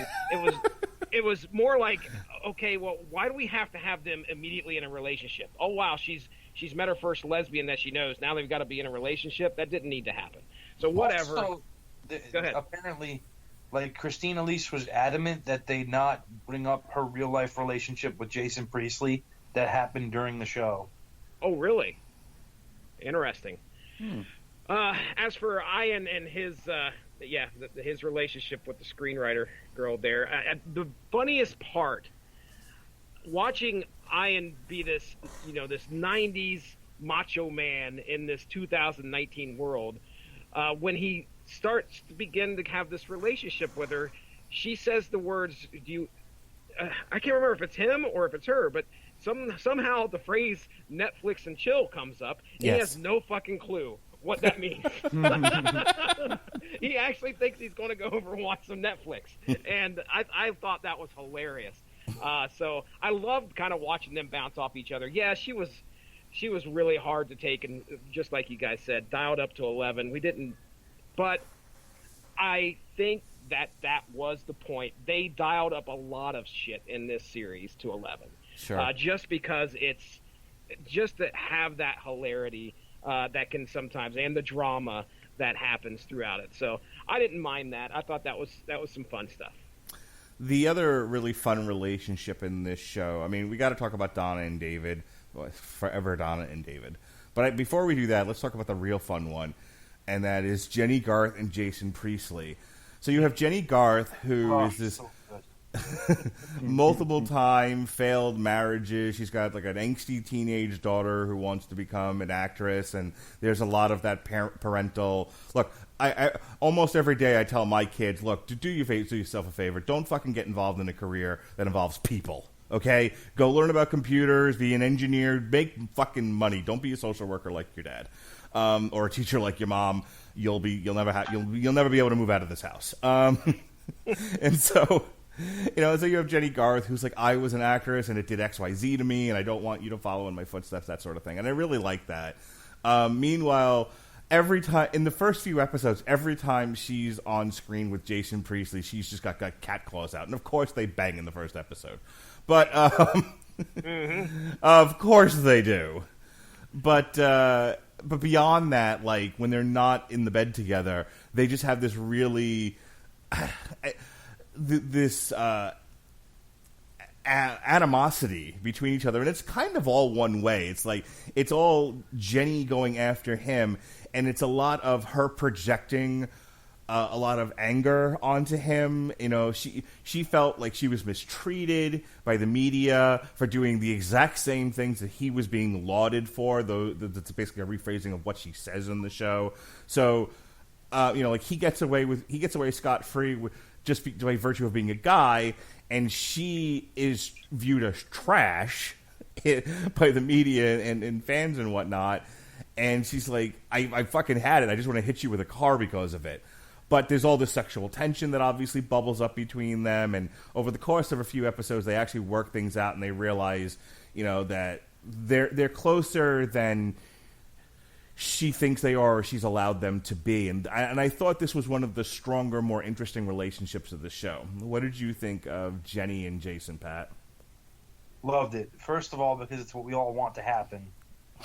It was more like, okay, well, why do we have to have them immediately in a relationship? Oh wow, she's met her first lesbian that she knows. Now they've got to be in a relationship. That didn't need to happen. So whatever. Also, go ahead. Apparently, like, Christine Elise was adamant that they not bring up her real life relationship with Jason Priestley that happened during the show. Oh, really? Interesting. As for Ian and his relationship with the screenwriter girl there, the funniest part, watching Ian be this 90s macho man in this 2019 world, when he starts to begin to have this relationship with her, she says the words, I can't remember if it's him or if it's her, but somehow the phrase Netflix and chill comes up, and yes. He has no fucking clue what that means. He actually thinks he's going to go over and watch some Netflix, and I thought that was hilarious. So I loved kind of watching them bounce off each other. Yeah, she was really hard to take, and just like you guys said, dialed up to 11. We didn't, but I think that was the point. They dialed up a lot of shit in this series to 11. Sure. Just because it's just to have that hilarity that can sometimes, and the drama that happens throughout it. So I didn't mind that. I thought that was some fun stuff. The other really fun relationship in this show, I mean, we got to talk about Donna and David. Well, forever Donna and David. But before we do that, let's talk about the real fun one, and that is Jenny Garth and Jason Priestley. So you have Jenny Garth, who is this... So good. multiple time failed marriages. She's got like an angsty teenage daughter who wants to become an actress, and there's a lot of that parental look. I almost every day I tell my kids, look, do yourself a favor. Don't fucking get involved in a career that involves people. Okay, go learn about computers, be an engineer, make fucking money. Don't be a social worker like your dad, or a teacher like your mom. You'll never be able to move out of this house. And so, so you have Jenny Garth, who's like, I was an actress and it did XYZ to me, and I don't want you to follow in my footsteps, that sort of thing. And I really like that. Meanwhile, every time in the first few episodes, every time she's on screen with Jason Priestley, she's just got cat claws out, and of course they bang in the first episode. But of course they do. But beyond that, like when they're not in the bed together, they just have this really animosity between each other, and it's kind of all one way. It's like it's all Jenny going after him, and it's a lot of her projecting a lot of anger onto him. She felt like she was mistreated by the media for doing the exact same things that he was being lauded for, though that's basically a rephrasing of what she says in the show. So like he gets away scot-free just by virtue of being a guy, and she is viewed as trash by the media and fans and whatnot. And she's like, I fucking had it. I just want to hit you with a car because of it. But there's all this sexual tension that obviously bubbles up between them. And over the course of a few episodes, they actually work things out, and they realize, that they're closer than she thinks they are, or she's allowed them to be. And I thought this was one of the stronger, more interesting relationships of the show. What did you think of Jenny and Jason, Pat? Loved it. First of all, because it's what we all want to happen.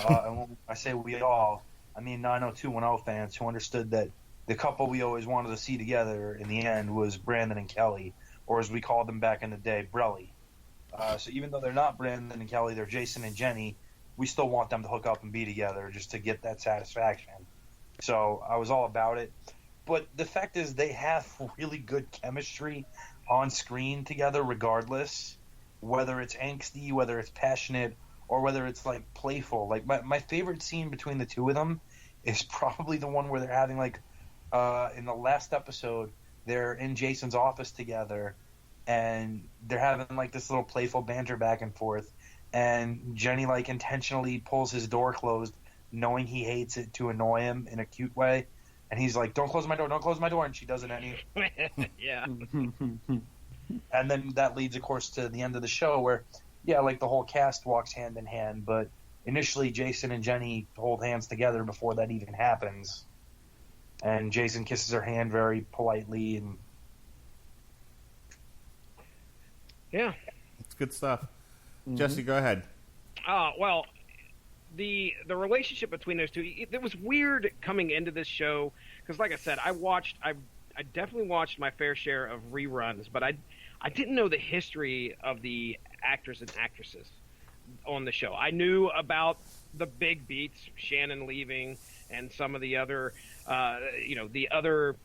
And when I say we all, I mean 90210 fans who understood that the couple we always wanted to see together in the end was Brandon and Kelly, or as we called them back in the day, Brelly. So even though they're not Brandon and Kelly, they're Jason and Jenny, we still want them to hook up and be together just to get that satisfaction. So I was all about it. But the fact is they have really good chemistry on screen together regardless, whether it's angsty, whether it's passionate, or whether it's like playful. Like my favorite scene between the two of them is probably the one where they're having like in the last episode, they're in Jason's office together, and they're having like this little playful banter back and forth, and Jenny like intentionally pulls his door closed, knowing he hates it to annoy him in a cute way, and he's like, don't close my door, and she does it anyway. Yeah. And then that leads, of course, to the end of the show where, yeah, like the whole cast walks hand in hand, but initially Jason and Jenny hold hands together before that even happens. And Jason kisses her hand very politely, and yeah, it's good stuff. Mm-hmm. Jesse, go ahead. Well, the relationship between those two, it was weird coming into this show because, like I said, I definitely watched my fair share of reruns, but I didn't know the history of the actors and actresses on the show. I knew about the big beats, Shannon leaving, and some of the other, the other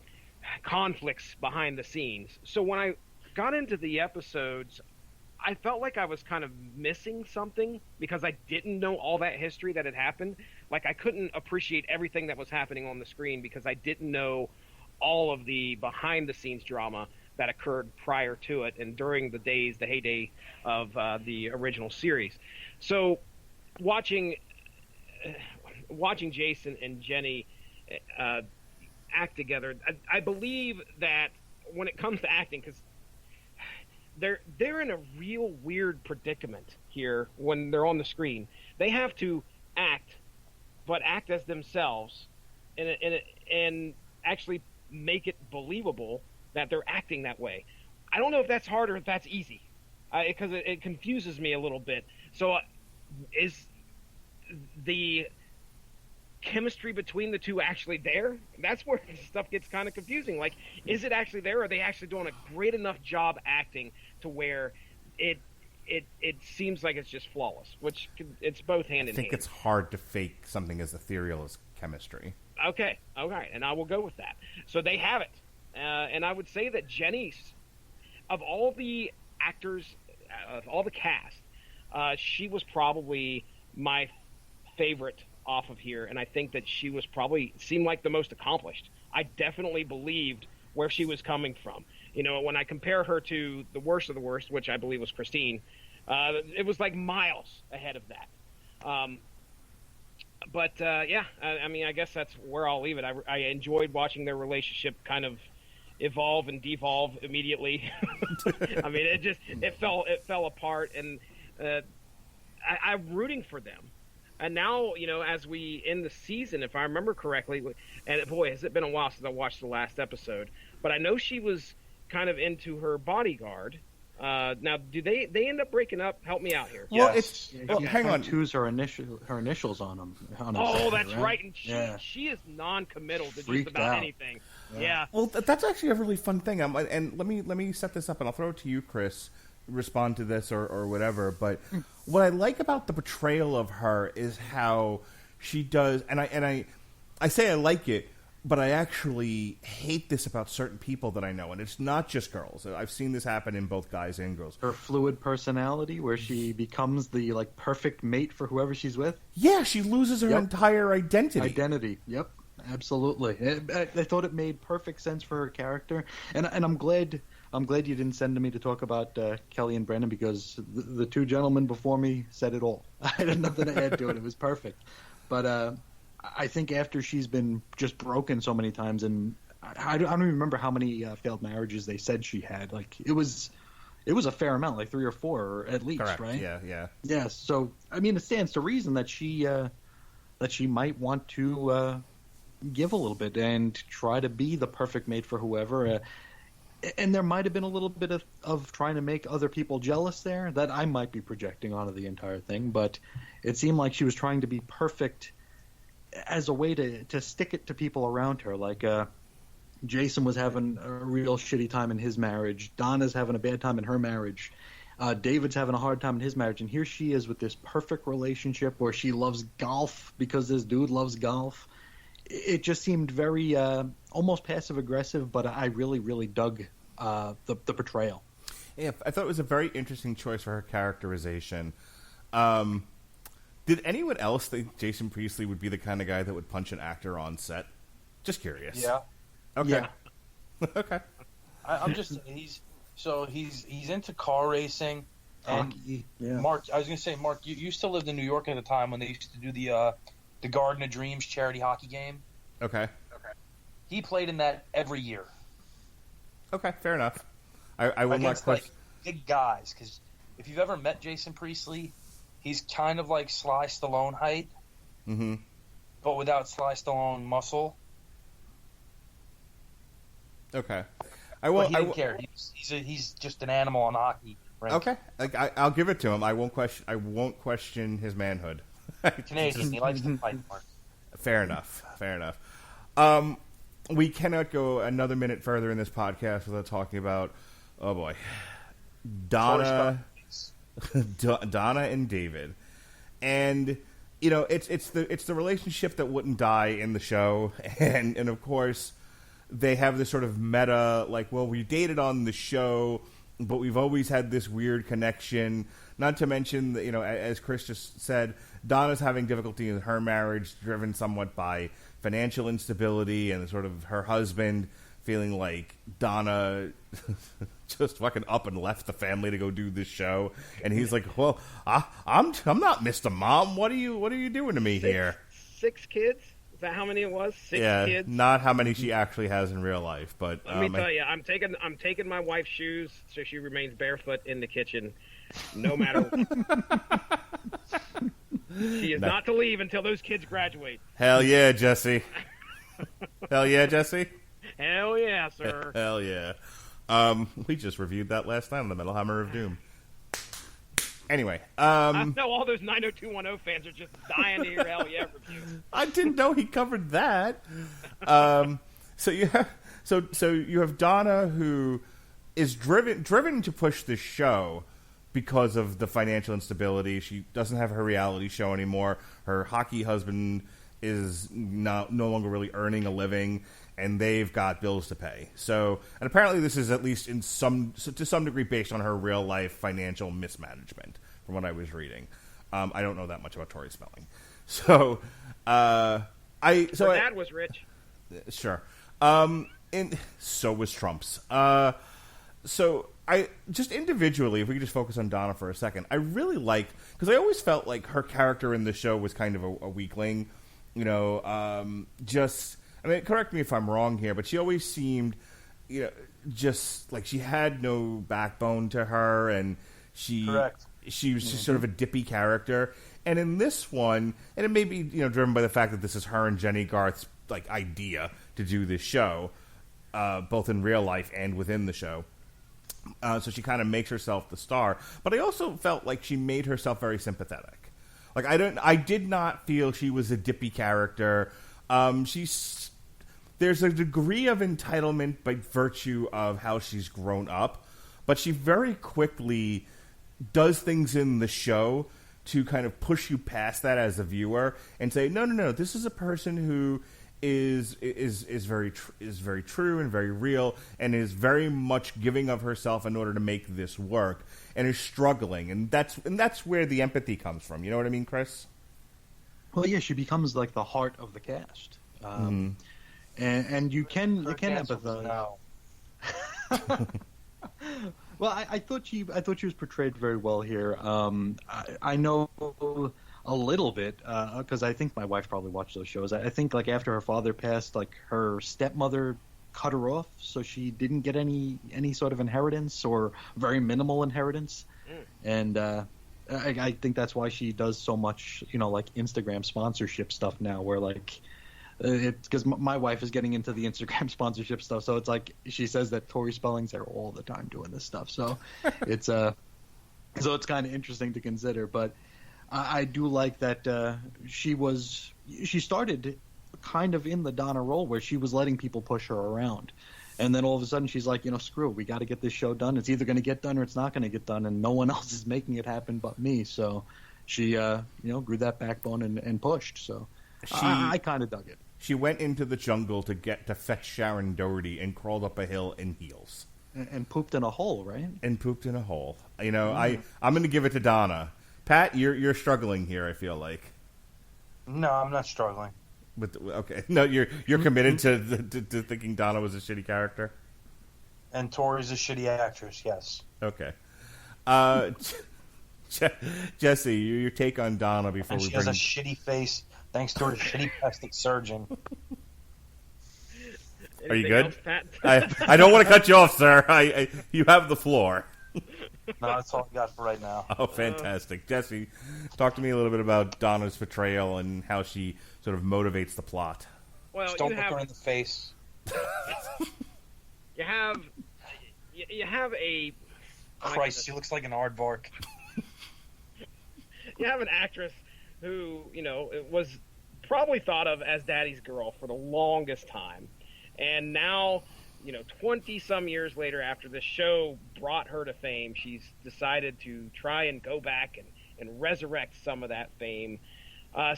conflicts behind the scenes. So when I got into the episodes, I felt like I was kind of missing something because I didn't know all that history that had happened. Like I couldn't appreciate everything that was happening on the screen because I didn't know all of the behind-the-scenes drama that occurred prior to it and during the heyday of the original series. So watching Jason and Jenny act together, I believe that when it comes to acting, because they're in a real weird predicament here when they're on the screen. They have to act, but act as themselves, and actually make it believable that they're acting that way. I don't know if that's hard or if that's easy, because it confuses me a little bit. So is the chemistry between the two actually there? That's where stuff gets kind of confusing. Like, is it actually there? Or are they actually doing a great enough job acting to where it seems like it's just flawless, which it's both hand in hand. I think it's hard to fake something as ethereal as chemistry. Okay, and I will go with that. So they have it. And I would say that Jenny's, of all the actors, of all the cast, she was probably my favorite off of here, and I think that she was probably seemed like the most accomplished. I definitely believed where she was coming from. You know, when I compare her to the worst of the worst, which I believe was Christine, it was like miles ahead of that. I mean, I guess that's where I'll leave it. I enjoyed watching their relationship kind of evolve and devolve immediately. I mean, it fell apart, and I'm rooting for them. And now, you know, as we end the season, if I remember correctly, and boy, has it been a while since I watched the last episode, but I know she was kind of into her bodyguard. Now, do they end up breaking up? Help me out here. Well, Yes. hang on. Tattoos her initials on them. Oh, that's right. And she is non-committal to Freaked just about out. anything. Yeah. Well, that's actually a really fun thing. And let me set this up, and I'll throw it to you, Chris. Respond to this or whatever. But what I like about the portrayal of her is how she does, and I say I like it, but I actually hate this about certain people that I know, and it's not just girls. I've seen this happen in both guys and girls. Her fluid personality, where she becomes the perfect mate for whoever she's with. Yeah, she loses her entire Identity. Yep, absolutely. I thought it made perfect sense for her character, and I'm glad you didn't send to me to talk about Kelly and Brennan, because the two gentlemen before me said it all. I had nothing to add to it. It was perfect. But I think after she's been just broken so many times, and I don't even remember how many failed marriages they said she had. Like it was a fair amount, like 3 or 4 at least, Correct. right? Yeah. Yeah. So I mean, it stands to reason that she might want to give a little bit and try to be the perfect mate for whoever. And there might have been a little bit of trying to make other people jealous there that I might be projecting onto the entire thing, but it seemed like she was trying to be perfect as a way to stick it to people around her. Like Jason was having a real shitty time in his marriage. Donna's having a bad time in her marriage. David's having a hard time in his marriage. And here she is with this perfect relationship where she loves golf because this dude loves golf. It just seemed very almost passive-aggressive, but I really, really dug the portrayal. Yeah, I thought it was a very interesting choice for her characterization. Did anyone else think Jason Priestley would be the kind of guy that would punch an actor on set? Just curious. Yeah. Okay. Yeah. Okay. I'm just he's into car racing. And Hockey, yeah. Mark, I was going to say, Mark, you still lived in New York at the time when they used to do the Garden of Dreams charity hockey game. Okay. He played in that every year. Okay, fair enough. I will not Against question. big guys, because if you've ever met Jason Priestley, he's kind of like Sly Stallone height, but without Sly Stallone muscle. Okay. But he didn't care. He's just an animal on a hockey rink. Okay. I'll give it to him. I won't question his manhood. Canadian. He likes to fight, Mark. Fair enough. We cannot go another minute further in this podcast without talking about, oh boy, Donna and David, and you know it's the relationship that wouldn't die in the show, and of course they have this sort of meta, like, well, we dated on the show, but we've always had this weird connection. Not to mention that, you know, as Chris just said, Donna's having difficulty in her marriage, driven somewhat by financial instability and sort of her husband feeling like Donna just fucking up and left the family to go do this show, and he's like, "Well, I'm not Mr. Mom. What are you doing to me here?" 6 kids? Is that how many it was? 6 kids? Not how many she actually has in real life, but Let me tell you, I'm taking my wife's shoes so she remains barefoot in the kitchen, no matter. She is not to leave until those kids graduate. Hell yeah, Jesse. Hell yeah, Jesse. Hell yeah, sir. Hell yeah. We just reviewed that last night on the Metal Hammer of Doom. Anyway, I know all those 90210 fans are just dying to hear hell yeah reviews. I didn't know he covered that. So you have Donna, who is driven to push this show because of the financial instability. She doesn't have her reality show anymore. Her hockey husband is no longer really earning a living, and they've got bills to pay. So, and apparently this is at least to some degree based on her real life financial mismanagement, from what I was reading. I don't know that much about Tori Spelling. So, her dad was rich. Sure. And so was Trump's. So I just individually, if we could just focus on Donna for a second, I really liked, because I always felt like her character in the show was kind of a weakling. You know, I mean, correct me if I'm wrong here, but she always seemed, you know, just like she had no backbone to her, and she was just sort of a dippy character. And in this one, and it may be, you know, driven by the fact that this is her and Jenny Garth's like idea to do this show, both in real life and within the show. So she kind of makes herself the star. But I also felt like she made herself very sympathetic. Like I did not feel she was a dippy character. There's a degree of entitlement by virtue of how she's grown up, but she very quickly does things in the show to kind of push you past that as a viewer and say, no, this is a person who is very true and very real, and is very much giving of herself in order to make this work, and is struggling, and that's where the empathy comes from. You know what I mean, Chris? Well, yeah, she becomes like the heart of the cast, and you can empathize. Well, I thought she was portrayed very well here. I know a little bit because I think my wife probably watched those shows. I think like after her father passed, like her stepmother cut her off, so she didn't get any sort of inheritance or very minimal inheritance, and I think that's why she does so much, you know, like Instagram sponsorship stuff now, where like. It's because my wife is getting into the Instagram sponsorship stuff, so it's like she says that Tori Spelling's there all the time doing this stuff. So it's kind of interesting to consider. But I do like that she started kind of in the Donna role where she was letting people push her around, and then all of a sudden she's like, you know, screw it, we got to get this show done. It's either going to get done or it's not going to get done, and no one else is making it happen but me. So she grew that backbone and pushed. So I kind of dug it. She went into the jungle to fetch Sharon Doherty and crawled up a hill in heels. And pooped in a hole, right? And pooped in a hole. You know, I'm going to give it to Donna. Pat, you're struggling here, I feel like. No, I'm not struggling. Okay. No, you're committed to thinking Donna was a shitty character? And Tori's a shitty actress, yes. Okay. Jesse, your take on Donna before she has a shitty face thanks to her shitty plastic surgeon. Are you good? I don't want to cut you off, sir. You have the floor. No, that's all I got for right now. Oh, fantastic. Jesse, talk to me a little bit about Donna's portrayal and how she sort of motivates the plot. Well, just don't look her in the face. You have a... Christ, she looks like an aardvark. You have an actress who, you know, was probably thought of as daddy's girl for the longest time. And now, you know, 20-some years later, after the show brought her to fame, she's decided to try and go back and resurrect some of that fame.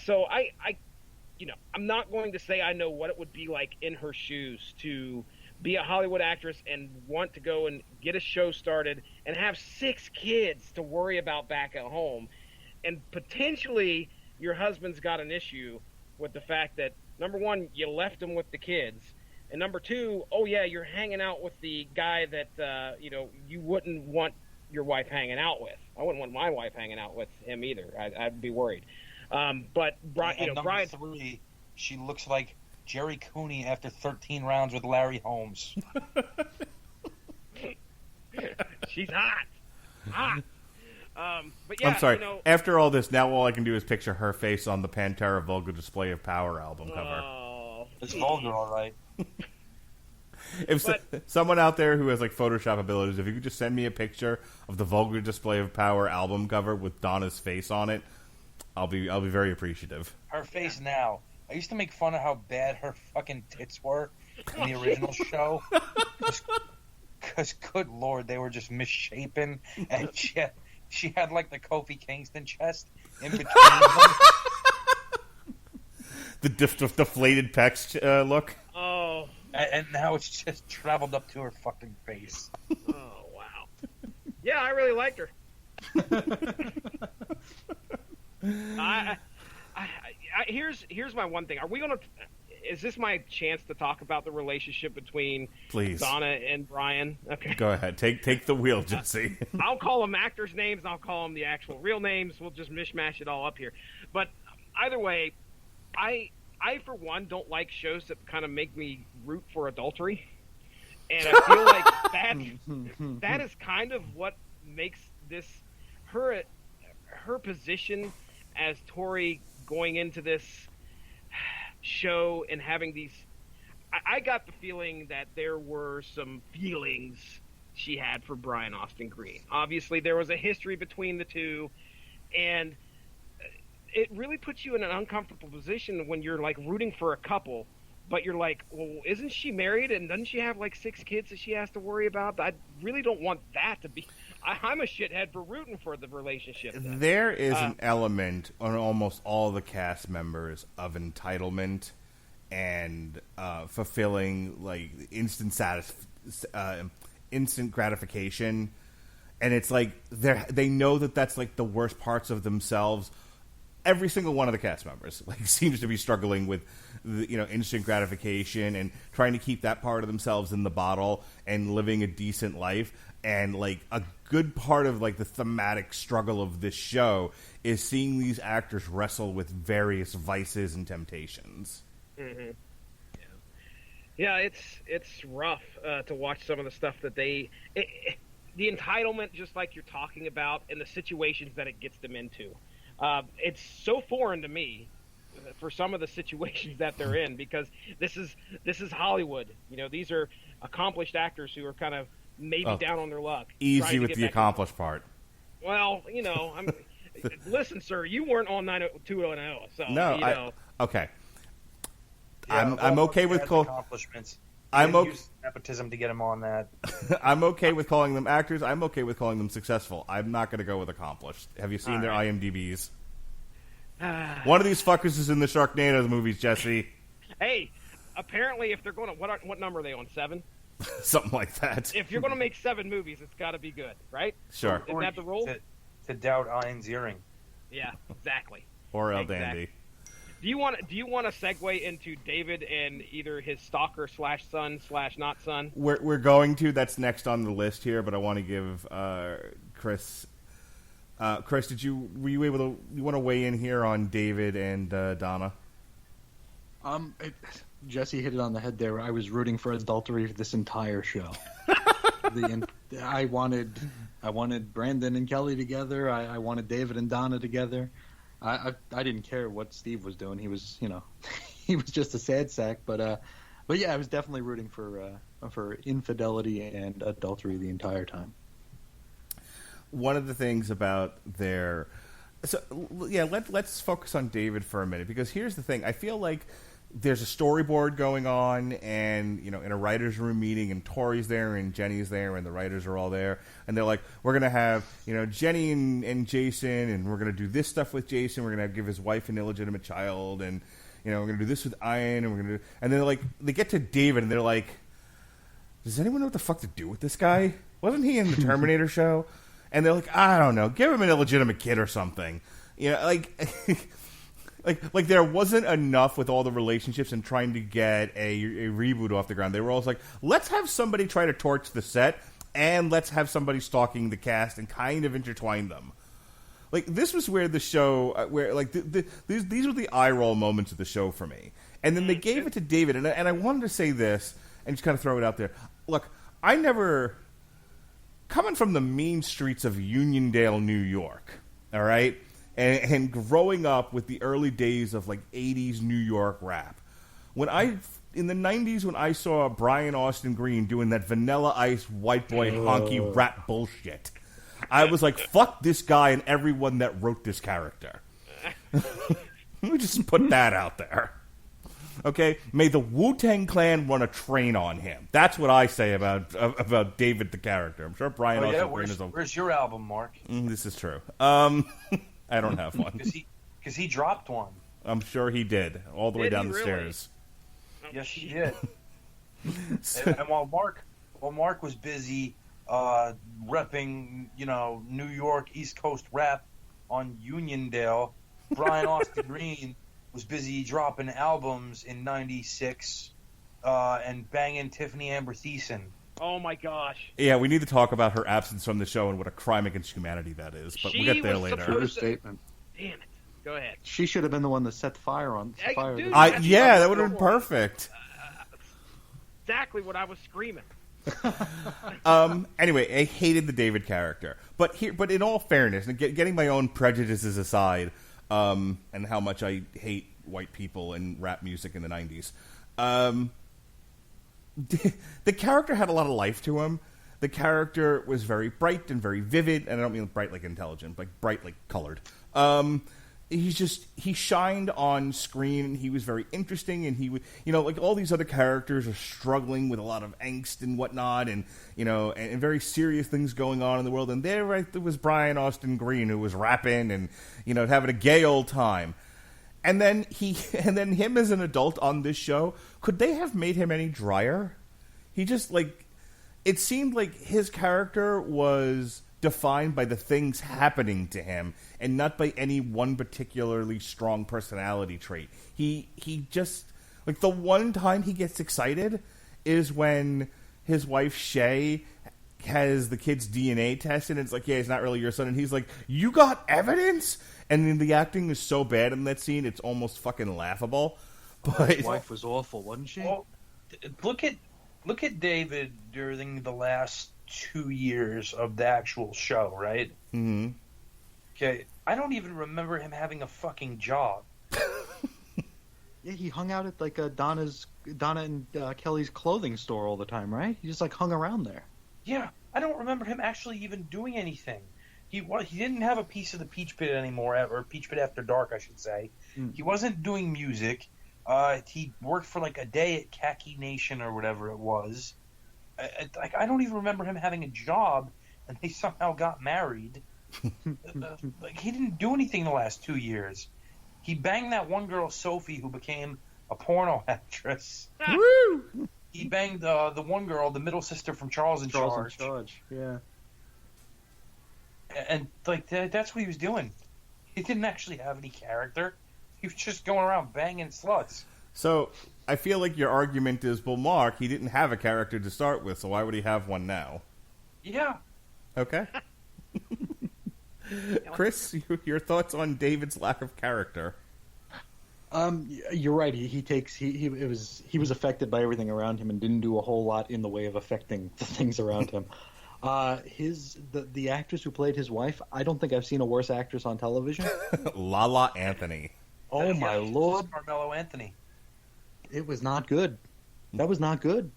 So I'm not going to say I know what it would be like in her shoes to be a Hollywood actress and want to go and get a show started and have 6 kids to worry about back at home. And potentially your husband's got an issue with the fact that, number one, you left him with the kids. And number two, oh yeah, you're hanging out with the guy that, you wouldn't want your wife hanging out with. I wouldn't want my wife hanging out with him either. I'd be worried. But Brian, number 3, she looks like Jerry Cooney after 13 rounds with Larry Holmes. She's hot. But yeah, I'm sorry. You know, after all this, now all I can do is picture her face on the Pantera Vulgar Display of Power album cover. It's vulgar, all right. If someone out there who has like Photoshop abilities, if you could just send me a picture of the Vulgar Display of Power album cover with Donna's face on it, I'll be very appreciative. Her face now. I used to make fun of how bad her fucking tits were in the original show. Because, good Lord, they were just misshapen. And she had like the Kofi Kingston chest in between them. the deflated pecs look. Oh. And now it's just traveled up to her fucking face. Oh, wow. Yeah, I really liked her. Here's my one thing. Are we gonna? Is this my chance to talk about the relationship between Please. Donna and Brian? Okay. Go ahead. Take the wheel, Jesse. I'll call them actors' names, and I'll call them the actual real names. We'll just mishmash it all up here. But either way, I for one don't like shows that kind of make me root for adultery, and I feel like that is kind of what makes this her position as Tori going into this show and having these. I got the feeling that there were some feelings she had for Brian Austin Green. Obviously, there was a history between the two, and it really puts you in an uncomfortable position when you're like rooting for a couple, but you're like, well, isn't she married and doesn't she have like 6 kids that she has to worry about? I really don't want that to be. I'm a shithead for rooting for the relationship. Then. There is an element on almost all the cast members of entitlement and fulfilling like instant gratification, and it's like they know that that's like the worst parts of themselves. Every single one of the cast members like seems to be struggling with instant gratification and trying to keep that part of themselves in the bottle and living a decent life. And like a good part of like the thematic struggle of this show is seeing these actors wrestle with various vices and temptations. Mm-hmm. Yeah, it's rough to watch some of the stuff that the entitlement, just like you're talking about, and the situations that it gets them into. It's so foreign to me for some of the situations that they're in, because this is Hollywood. These are accomplished actors who are kind of maybe down on their luck. Easy with the accomplished part. Well, listen, sir, you weren't on 90210, so no, okay. Yeah, I'm okay with accomplishments. I'm okay. Use nepotism to get him on that. I'm okay with calling them actors. I'm okay with calling them successful. I'm not going to go with accomplished. Have you seen their IMDb's? One of these fuckers is in the Sharknado movies, Jesse. Hey, apparently, if they're going to what number are they on? 7? Something like that. If you're going to make 7 movies, it's got to be good, right? Sure. Isn't that the rule? To doubt Ian's earring. Yeah, exactly. Or El Dandy. Do you want to segue into David and either his stalker / son / not son? We're going to. That's next on the list here, but I want to give Chris. Chris, were you able to? You want to weigh in here on David and Donna? Jesse hit it on the head there. I was rooting for adultery this entire show. I wanted Brandon and Kelly together. I wanted David and Donna together. I didn't care what Steve was doing. He was he was just a sad sack. But yeah, I was definitely rooting for infidelity and adultery the entire time. One of the things about let's focus on David for a minute, because here's the thing. I feel like there's a storyboard going on, and in a writer's room meeting, and Tori's there and Jenny's there and the writers are all there, and they're like, we're gonna have Jenny and Jason, and we're gonna do this stuff with Jason, we're gonna give his wife an illegitimate child, and we're gonna do this with Ian, and then they get to David and they're like, does anyone know what the fuck to do with this guy? Wasn't he in the Terminator show? And they're like, I don't know, give him an illegitimate kid or something. Like there wasn't enough with all the relationships and trying to get a reboot off the ground. They were always like, let's have somebody try to torch the set, and let's have somebody stalking the cast and kind of intertwine them. Like, this was where the show, these were the eye roll moments of the show for me. And then they gave it to David, and I wanted to say this and just kind of throw it out there. Look, coming from the mean streets of Uniondale, New York, all right? And growing up with the early days of like 80s New York rap, in the 90s when I saw Brian Austin Green doing that Vanilla Ice white boy honky rap bullshit, I was like, fuck this guy and everyone that wrote this character. Let me just put that out there. Okay, may the Wu-Tang Clan run a train on him. That's what I say about David the character. I'm sure Brian Austin Green is. Where's your album, Mark? This is true. I don't have one. Because he dropped one. I'm sure he did, all the way Did down he the really? stairs. Yes, he did. And while Mark was busy repping, New York East Coast rap on Uniondale, Brian Austin Green was busy dropping albums in '96 and banging Tiffany Amber Thiessen. Oh my gosh. Yeah, we need to talk about her absence from the show and what a crime against humanity that is, but we'll get there She was later. supposed- True statement. Damn it. Go ahead. She should have been the one that set the fire on. Hey, Fire. dude, Yeah, that would have been perfect. Exactly what I was screaming. Anyway, I hated the David character, but in all fairness, and getting my own prejudices aside, and how much I hate white people and rap music in the '90s, the character had a lot of life to him. The character was very bright and very vivid, and I don't mean bright like intelligent, like bright like colored. He shined on screen. He was very interesting, and he would, like all these other characters are struggling with a lot of angst and whatnot, and and very serious things going on in the world. And there was Brian Austin Green, who was rapping and having a gay old time. And then him as an adult on this show, could they have made him any drier? He just it seemed like his character was defined by the things happening to him and not by any one particularly strong personality trait. He just, the one time he gets excited is when his wife Shay has the kid's DNA test, and it's like, yeah, he's not really your son, and he's like, you got evidence? And then the acting is so bad in that scene, it's almost fucking laughable. But His wife was awful, wasn't she? Well, look at David during the last 2 years of the actual show, right? Mm-hmm. Okay, I don't even remember him having a fucking job. Yeah, he hung out at Donna and Kelly's clothing store all the time, right? He just hung around there. Yeah, I don't remember him actually even doing anything. He didn't have a piece of the Peach Pit anymore, or Peach Pit After Dark, I should say. Mm. He wasn't doing music. He worked for a day at Khaki Nation or whatever it was. I don't even remember him having a job, and they somehow got married. He didn't do anything the last 2 years. He banged that one girl, Sophie, who became a porno actress. Woo! He banged the one girl, the middle sister from Charles in Charge. Yeah. And that's what he was doing. He didn't actually have any character. He was just going around banging sluts. So I feel like your argument is, well, Mark, he didn't have a character to start with, so why would he have one now? Yeah. Okay. Chris, your thoughts on David's lack of character? You're right. He was affected by everything around him and didn't do a whole lot in the way of affecting the things around him. The actress who played his wife, I don't think I've seen a worse actress on television. Lala Anthony. Oh my lord, Carmelo Anthony. it was not good. That was not good.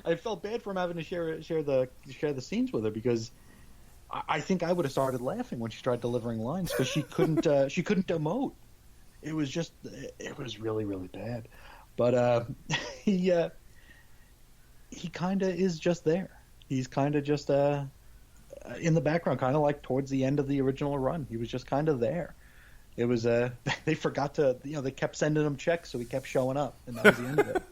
I felt bad for him having to share the scenes with her, because I think I would have started laughing when she tried delivering lines, because she couldn't emote. It was really, really bad. But he kind of is just there. He's kind of just in the background, kind of like towards the end of the original run. He was just kind of there. It was they forgot to, they kept sending him checks, so he kept showing up, and that was the end of it.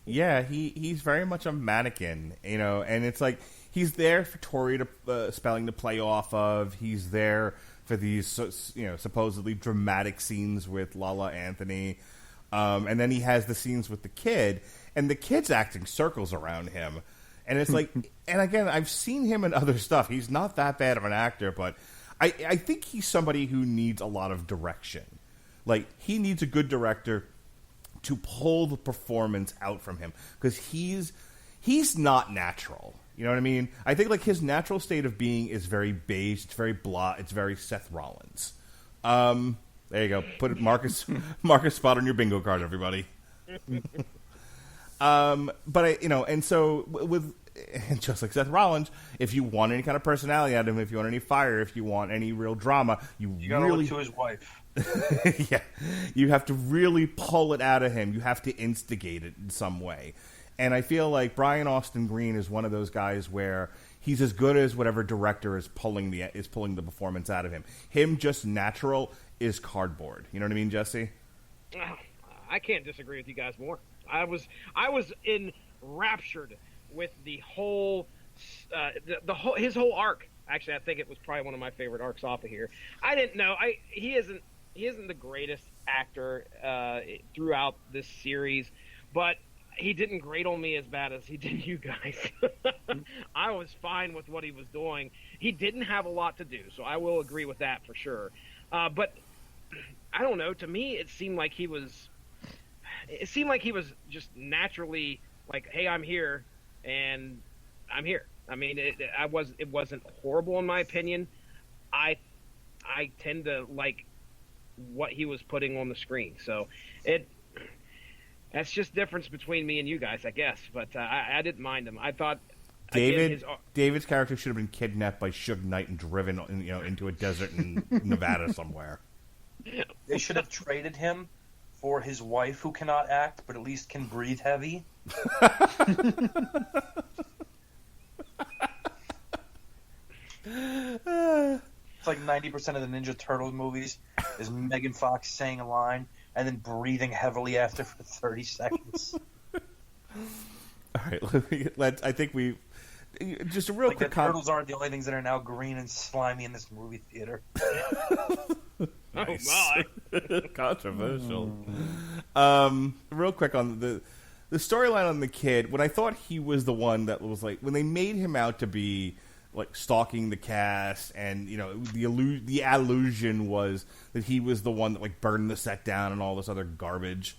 Yeah, he's very much a mannequin, and it's like he's there for Tori Spelling to play off of. He's there for these, supposedly dramatic scenes with Lala Anthony, and then he has the scenes with the kid, and the kid's acting circles around him, and it's like, and again, I've seen him in other stuff. He's not that bad of an actor, but I think he's somebody who needs a lot of direction. Like, he needs a good director to pull the performance out from him, because he's not natural. You know what I mean? I think his natural state of being is very beige, it's very blah, it's very Seth Rollins. There you go. Put it, Marcus spot on your bingo card, everybody. But and so with just like Seth Rollins, if you want any kind of personality out of him, if you want any fire, if you want any real drama, you gotta really look to his wife. yeah, you have to really pull it out of him. You have to instigate it in some way. And I feel like Brian Austin Green is one of those guys where he's as good as whatever director is pulling the performance out of him. Him just natural is cardboard. You know what I mean, Jesse? I can't disagree with you guys more. I was enraptured with the whole his whole arc. Actually, I think it was probably one of my favorite arcs off of here. I didn't know he isn't the greatest actor throughout this series, but he didn't grate on me as bad as he did you guys. I was fine with what he was doing. He didn't have a lot to do, so I will agree with that for sure. But I don't know. To me, it seemed like he was just naturally like, hey, I'm here, and I'm here. I mean, it wasn't horrible in my opinion. I tend to like what he was putting on the screen, so that's just difference between me and you guys, I guess. But I didn't mind him. I thought David's character should have been kidnapped by Suge Knight and driven, into a desert in Nevada somewhere. They should have traded him for his wife, who cannot act but at least can breathe heavy. It's like 90% of the Ninja Turtles movies is Megan Fox saying a line and then breathing heavily after for 30 seconds. All right, I think we just a real quick. The turtles aren't the only things that are now green and slimy in this movie theater. Nice. Oh my, controversial. Real quick on the storyline on the kid. When I thought he was the one that was like when they made him out to be like stalking the cast, and the allusion was that he was the one that like burned the set down and all this other garbage.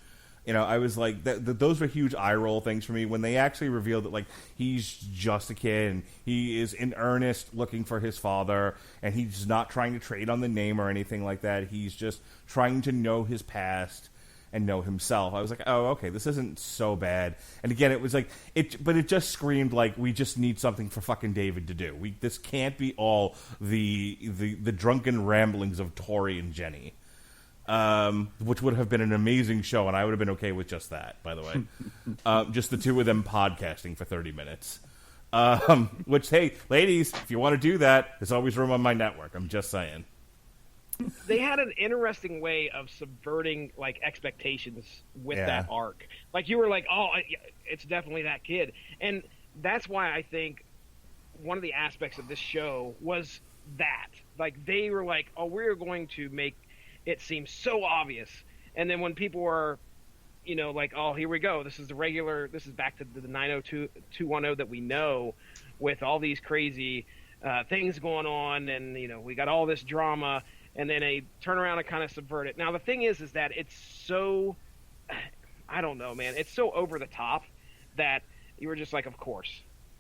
I was like, those were huge eye roll things for me when they actually revealed that like he's just a kid and he is in earnest looking for his father, and he's not trying to trade on the name or anything like that. He's just trying to know his past and know himself. I was like, oh, okay, this isn't so bad. And again, it was like but it just screamed like we just need something for fucking David to do. This can't be all the drunken ramblings of Tori and Jenny, which would have been an amazing show, and I would have been okay with just that. By the way, just the two of them podcasting for 30 minutes. Which, hey, ladies, if you want to do that, there's always room on my network. I'm just saying. They had an interesting way of subverting like expectations with that arc. Like you were like, oh, it's definitely that kid, and that's why I think one of the aspects of this show was that like they were like, oh, we're going to make it seem so obvious, and then when people were, like, oh, here we go, this is back to the 90210 that we know, with all these crazy things going on, and we got all this drama. And then they turn around and kind of subvert it. Now, the thing is that it's so, I don't know, man. It's so over the top that you were just like, of course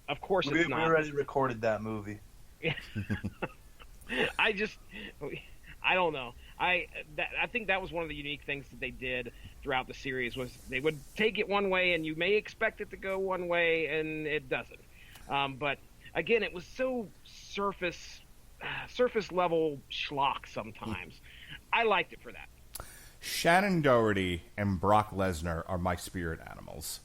it's not. We already recorded that movie. I don't know. I think that was one of the unique things that they did throughout the series was they would take it one way, and you may expect it to go one way, and it doesn't. But again, it was so surface level schlock sometimes. I liked it for that. Shannon Doherty and Brock Lesnar are my spirit animals.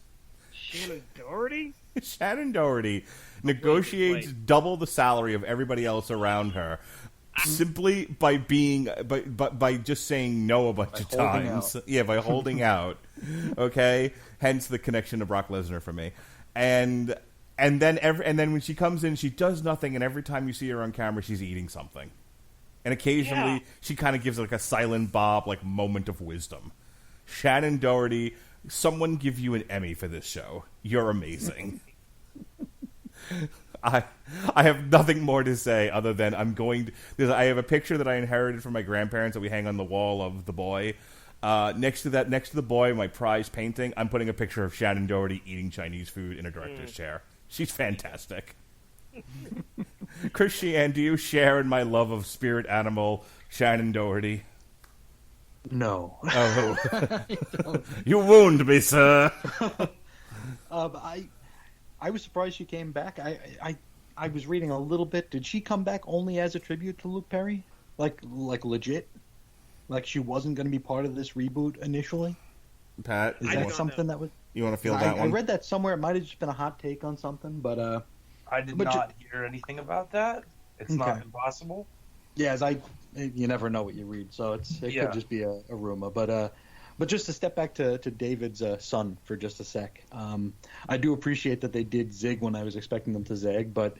Shannon Doherty? Shannon Doherty negotiates double the salary of everybody else around her simply by by just saying no a bunch of times. Yeah, by holding out. Okay? Hence the connection to Brock Lesnar for me. And then when she comes in, she does nothing, and every time you see her on camera, she's eating something. And occasionally, she kind of gives like a silent Bob, like moment of wisdom. Shannon Doherty, someone give you an Emmy for this show. You're amazing. I have nothing more to say other than I have a picture that I inherited from my grandparents that we hang on the wall of the boy. Next to the boy, my prize painting, I'm putting a picture of Shannon Doherty eating Chinese food in a director's chair. She's fantastic. Chris Sheehan, do you share in my love of spirit animal Shannon Doherty? No. Oh, you wound me, sir. I was surprised she came back. I was reading a little bit. Did she come back only as a tribute to Luke Perry? Like legit? Like she wasn't going to be part of this reboot initially? Pat, is that something that was? You want to feel that one? I read that somewhere. It might have just been a hot take on something, but I did not hear anything about that. It's not impossible. Yeah, as I you never know what you read, so it Yeah. could just be a rumor. But just to step back to David's son for just a sec, I do appreciate that they did zig when I was expecting them to zag, but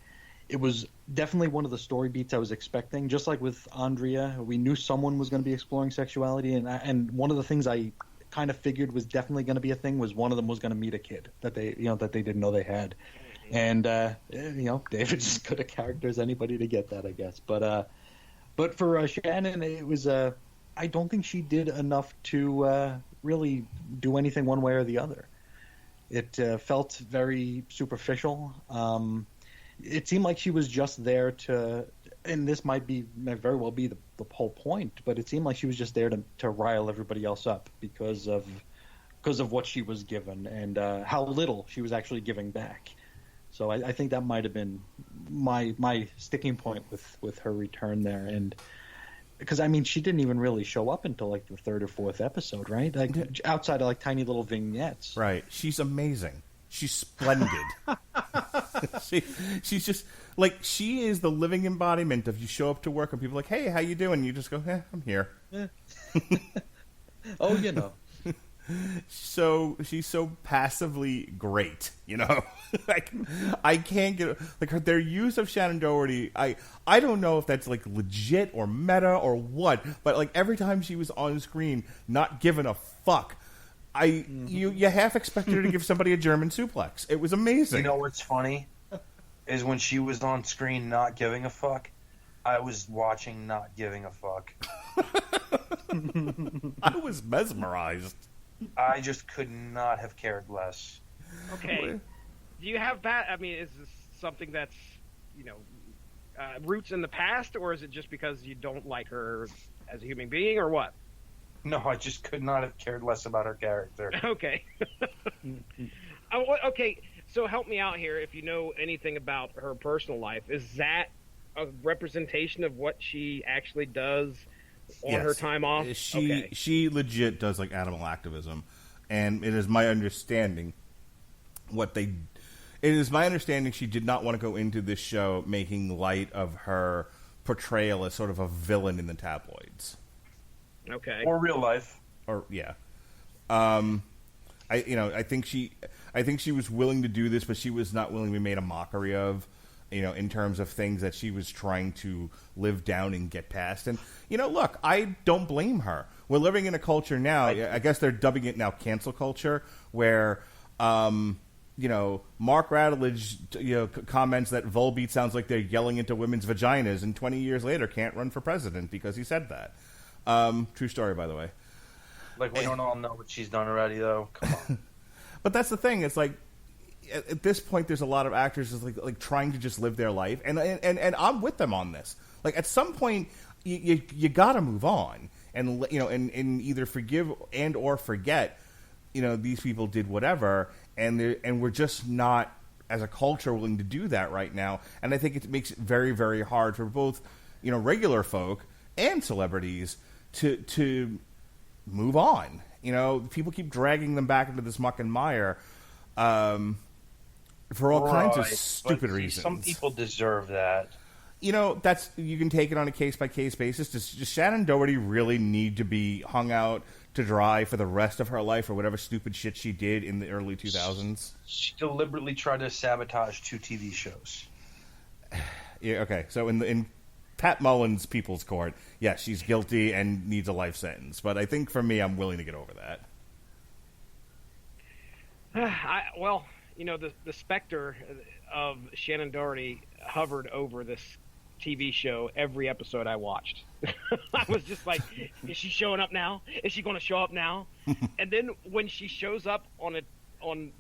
it was definitely one of the story beats I was expecting. Just like with Andrea, we knew someone was going to be exploring sexuality, and one of the things I kind of figured was definitely going to be a thing was one of them was going to meet a kid that they didn't know they had. And David's as good a character as anybody to get that, I guess. But for Shannon, it was I don't think she did enough to really do anything one way or the other. It felt very superficial. It seemed like she was just there to, and this might very well be the whole point, but it seemed like she was just there to rile everybody else up because of what she was given and how little she was actually giving back. So I think that might have been my sticking point with her return there. And because, I mean, she didn't even really show up until like the third or fourth episode, right? Like outside of like tiny little vignettes. Right. She's amazing. She's splendid. She's just like, she is the living embodiment of you show up to work and people are like, hey, how you doing? And you just go, I'm here. Oh, you know. So she's so passively great, like I can't get like their use of Shannon Doherty. I don't know if that's like legit or meta or what, but like every time she was on screen, not giving a fuck, you half expected her to give somebody a German suplex. It was amazing. You know what's funny is when she was on screen not giving a fuck, I was watching not giving a fuck. I was mesmerized. I just could not have cared less. Okay. Do you have that? I mean, is this something that's, roots in the past, or is it just because you don't like her as a human being, or what? No, I just could not have cared less about her character. Okay. Okay, so help me out here. If you know anything about her personal life, is that a representation of what she actually does on her time off? She legit does like animal activism, and it is my understanding she did not want to go into this show making light of her portrayal as sort of a villain in the tabloids. Okay. Or real life. I think she was willing to do this, but she was not willing to be made a mockery of, in terms of things that she was trying to live down and get past. And, look, I don't blame her. We're living in a culture now, I guess they're dubbing it now cancel culture, where, Mark Radulich, comments that Volbeat sounds like they're yelling into women's vaginas, and 20 years later can't run for president because he said that. True story, by the way. Like, we don't all know what she's done already, though. Come on. But that's the thing. It's like, at this point, there's a lot of actors just like trying to just live their life, and I'm with them on this. Like, at some point, you got to move on, and and either forgive and or forget. These people did whatever, and we're just not, as a culture, willing to do that right now. And I think it makes it very, very hard for both, regular folk and celebrities to move on. People keep dragging them back into this muck and mire. For all kinds of stupid reasons. Some people deserve that. That's, you can take it on a case-by-case basis. Does Shannon Doherty really need to be hung out to dry for the rest of her life for whatever stupid shit she did in the early 2000s? She deliberately tried to sabotage 2 TV shows. Yeah, okay. So in Pat Mullin's People's Court, yes, she's guilty and needs a life sentence. But I think for me, I'm willing to get over that. The specter of Shannon Doherty hovered over this TV show every episode I watched. I was just like, is she showing up now? Is she going to show up now? And then when she shows up on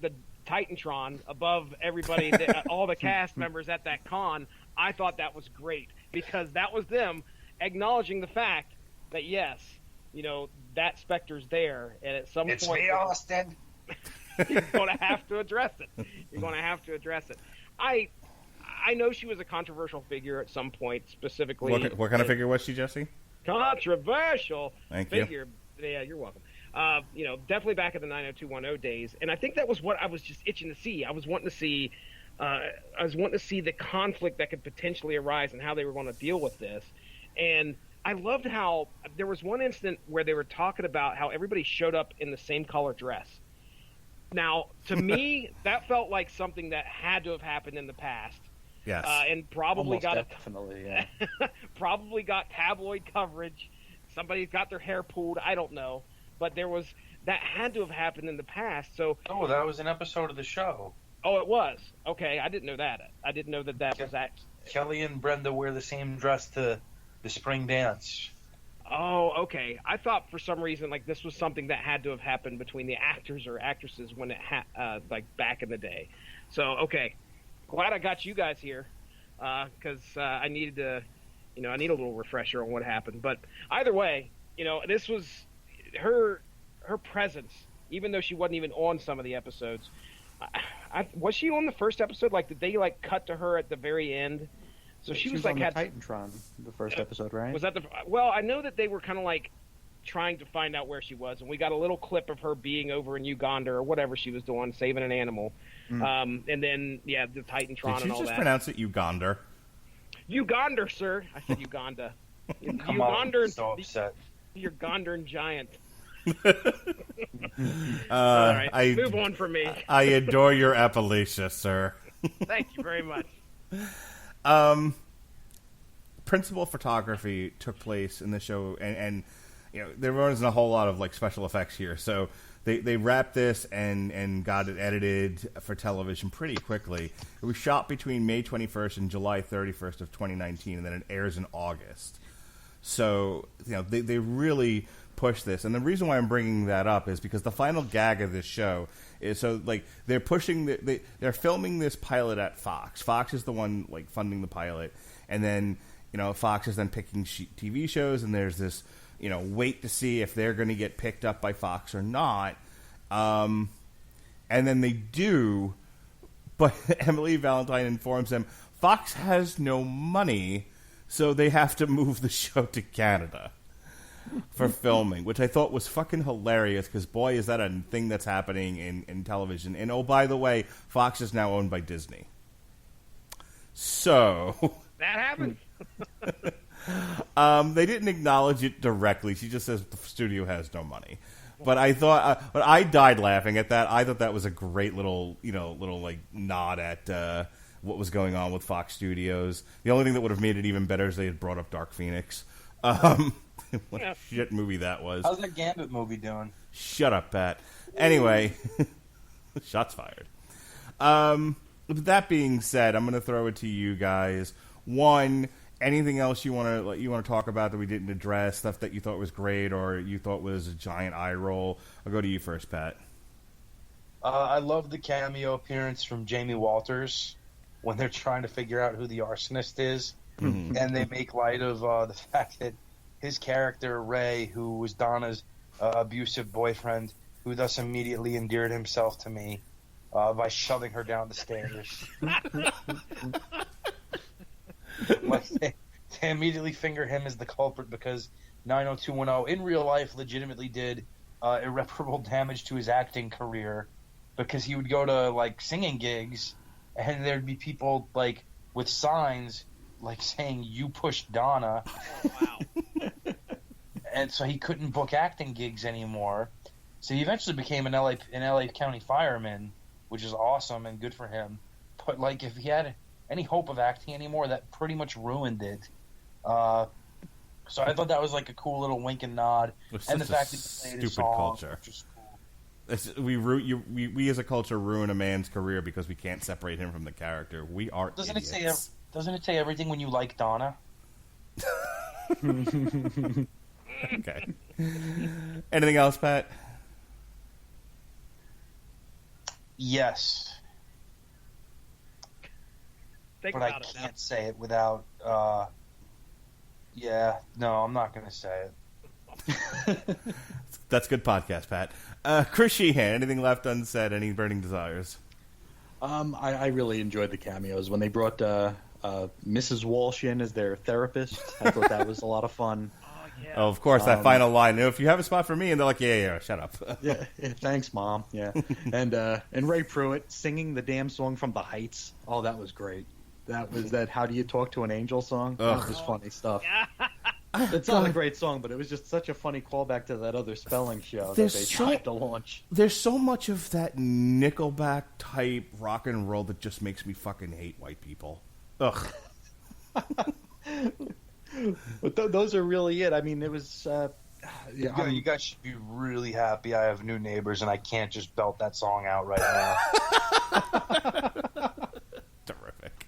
the Titantron above everybody, all the cast members at that con, I thought that was great, because that was them acknowledging the fact that, yes, that specter's there, and at some point... It's me, Austin! You're going to have to address it. I know she was a controversial figure at some point, specifically. What kind of figure was she, Jesse? Controversial Thank figure. You. Yeah, you're welcome. Definitely back in the 90210 days, and I think that was what I was just itching to see. I was wanting to see the conflict that could potentially arise and how they were going to deal with this. And I loved how there was one instant where they were talking about how everybody showed up in the same color dress. Now, to me, that felt like something that had to have happened in the past. Yes. And probably Almost definitely, yeah. probably got tabloid coverage. Somebody's got their hair pulled. I don't know. But that had to have happened in the past. So. Oh, that was an episode of the show. Oh, it was. Okay, I didn't know that. I didn't know that was that. Kelly and Brenda wear the same dress to the spring dance. Oh, okay. I thought for some reason like this was something that had to have happened between the actors or actresses when it like back in the day. So, okay. Glad I got you guys here because I needed to, I need a little refresher on what happened. But either way, this was her presence, even though she wasn't even on some of the episodes. Was she on the first episode? Like, did they like cut to her at the very end? So she was like on the Titantron, the first episode, right? Was that well? I know that they were kind of like trying to find out where she was, and we got a little clip of her being over in Uganda or whatever she was doing, saving an animal. And then the Titantron and all that. Did you just pronounce it Uganda? Uganda, sir. I said Uganda. Come on, I'm so upset. Ugandan giant. All right, move on from me. I adore your Appalachia, sir. Thank you very much. Principal photography took place in the show, and there wasn't a whole lot of like special effects here, so they wrapped this and got it edited for television pretty quickly. It was shot between May 21st and July 31st of 2019, and then it airs in August. So they really pushed this, and the reason why I'm bringing that up is because the final gag of this show is they're pushing they're filming this pilot at Fox. Fox is the one like funding the pilot, and then Fox is then picking TV shows, and there's this wait to see if they're going to get picked up by Fox or not, and then they do, but Emily Valentine informs them Fox has no money, so they have to move the show to Canada for filming, which I thought was fucking hilarious because, boy, is that a thing that's happening in television. And, oh, by the way, Fox is now owned by Disney. So that happened. They didn't acknowledge it directly. She just says the studio has no money. But I thought, but I died laughing at that. I thought that was a great little like nod at what was going on with Fox Studios. The only thing that would have made it even better is they had brought up Dark Phoenix. What a shit movie that was. How's that Gambit movie doing? Shut up, Pat. Anyway, shots fired. With that being said, I'm going to throw it to you guys. One, anything else you want to talk about that we didn't address? Stuff that you thought was great or you thought was a giant eye roll? I'll go to you first, Pat. I love the cameo appearance from Jamie Walters when they're trying to figure out who the arsonist is, and they make light of the fact that his character, Ray, who was Donna's abusive boyfriend, who thus immediately endeared himself to me by shoving her down the stairs. They immediately finger him as the culprit because 90210 in real life legitimately did irreparable damage to his acting career because he would go to like singing gigs and there'd be people like with signs like saying "You pushed Donna." Wow. And so he couldn't book acting gigs anymore. So he eventually became an LA County fireman, which is awesome and good for him. But like, if he had any hope of acting anymore, that pretty much ruined it. So I thought that was like a cool little wink and nod, and the fact that he played his song, culture. Which is cool. We as a culture ruin a man's career because we can't separate him from the character. We are idiots. Doesn't it say everything when you like Donna? Okay. Anything else, Pat? Yes. Think But I about it can't say it without. Yeah, no, I'm not going to say it. That's good podcast, Pat. Chris Sheehan, anything left unsaid? Any burning desires? I really enjoyed the cameos when they brought Mrs. Walsh in as their therapist. I thought that was a lot of fun. Yeah. Oh, of course, that final line. If you have a spot for me, and they're like, yeah, shut up. Yeah, thanks, Mom. Yeah, and Ray Pruitt singing the damn song from The Heights. Oh, that was great. That was that "How Do You Talk to an Angel" song. That was funny stuff. It's not a great song, but it was just such a funny callback to that other spelling show that they tried to launch. There's so much of that Nickelback type rock and roll that just makes me fucking hate white people. Ugh. But those are really it. I mean, it was. You guys should be really happy I have new neighbors and I can't just belt that song out right now. Terrific.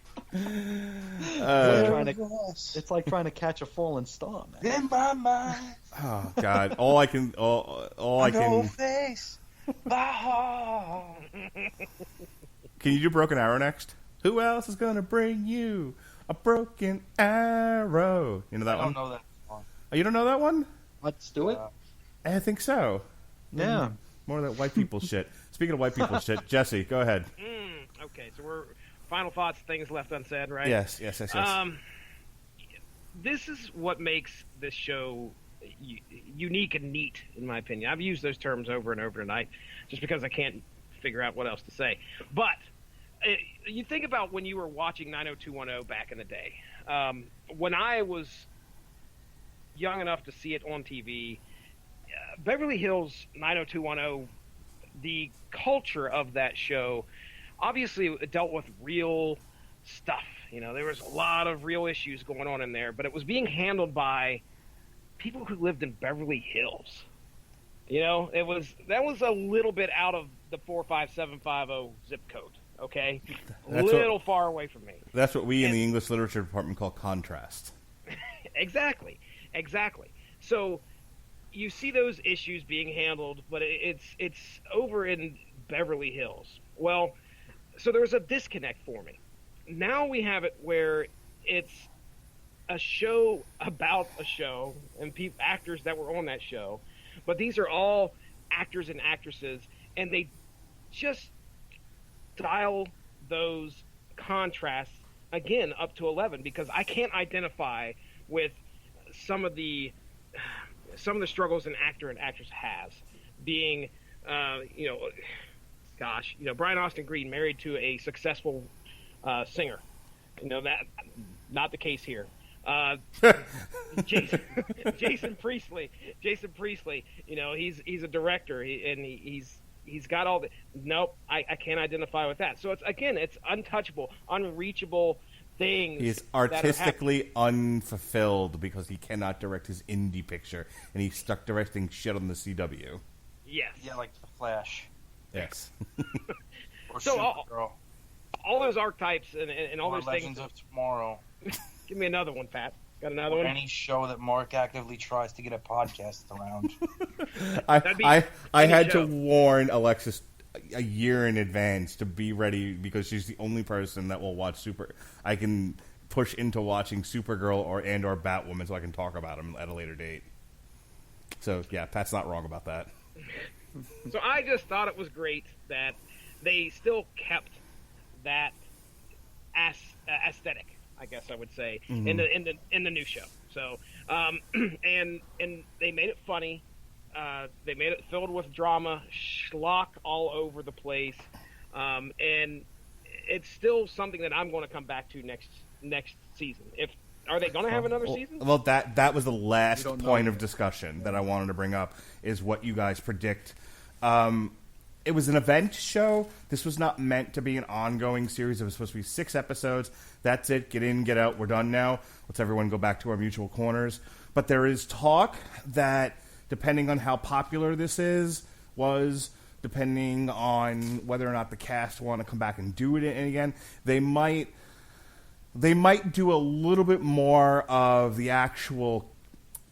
It's like trying to catch a falling star, man. In my mind. Oh God! All I can. Face, my heart. Can you do Broken Arrow next? Who else is gonna bring you a broken arrow? You know that one? I don't know that song. Oh, you don't know that one? Let's do it. I think so. Yeah. More of that white people shit. Speaking of white people shit, Jesse, go ahead. Okay, so we're final thoughts, things left unsaid, right? Yes. This is what makes this show unique and neat, in my opinion. I've used those terms over and over tonight, just because I can't figure out what else to say. But you think about when you were watching 90210 back in the day. When I was young enough to see it on TV, Beverly Hills 90210, the culture of that show, obviously it dealt with real stuff. You know, there was a lot of real issues going on in there, but it was being handled by people who lived in Beverly Hills. You know, that was a little bit out of the 45750 zip code. Okay, far away from me. That's what we in the English literature department call contrast. Exactly. So you see those issues being handled, but it's over in Beverly Hills. Well, so there was a disconnect for me. Now we have it where it's a show about a show and actors that were on that show, but these are all actors and actresses, and they just dial those contrasts again up to 11, because I can't identify with some of the struggles an actor and actress has, being Brian Austin Green, married to a successful singer. You know, that not the case here. Jason Priestley. You know, he's a director, he's got all the. Nope, I can't identify with that. So it's untouchable, unreachable things. He is artistically unfulfilled because he cannot direct his indie picture, and he's stuck directing shit on the CW. Yes. Yeah, like The Flash. Yes. Or So Supergirl. all those archetypes and all Or those Legends things. of Tomorrow. Give me another one, Pat. Got another Or one? any show that Mark actively tries to get a podcast around. I had to warn Alexis a year in advance to be ready, because she's the only person that will watch I can push into watching Supergirl or Batwoman, so I can talk about them at a later date. So yeah, Pat's not wrong about that. So I just thought it was great that they still kept that aesthetic, I guess I would say, in the new show. So and they made it funny. They made it filled with drama, schlock all over the place, and it's still something that I'm going to come back to next season. Are they going to have another season? Well, that was the last point of discussion that I wanted to bring up, is what you guys predict. It was an event show. This was not meant to be an ongoing series. It was supposed to be 6 episodes. That's it. Get in, get out. We're done now. Let's everyone go back to our mutual corners. But there is talk that, depending on how popular this was depending on whether or not the cast want to come back and do it again, they might do a little bit more of the actual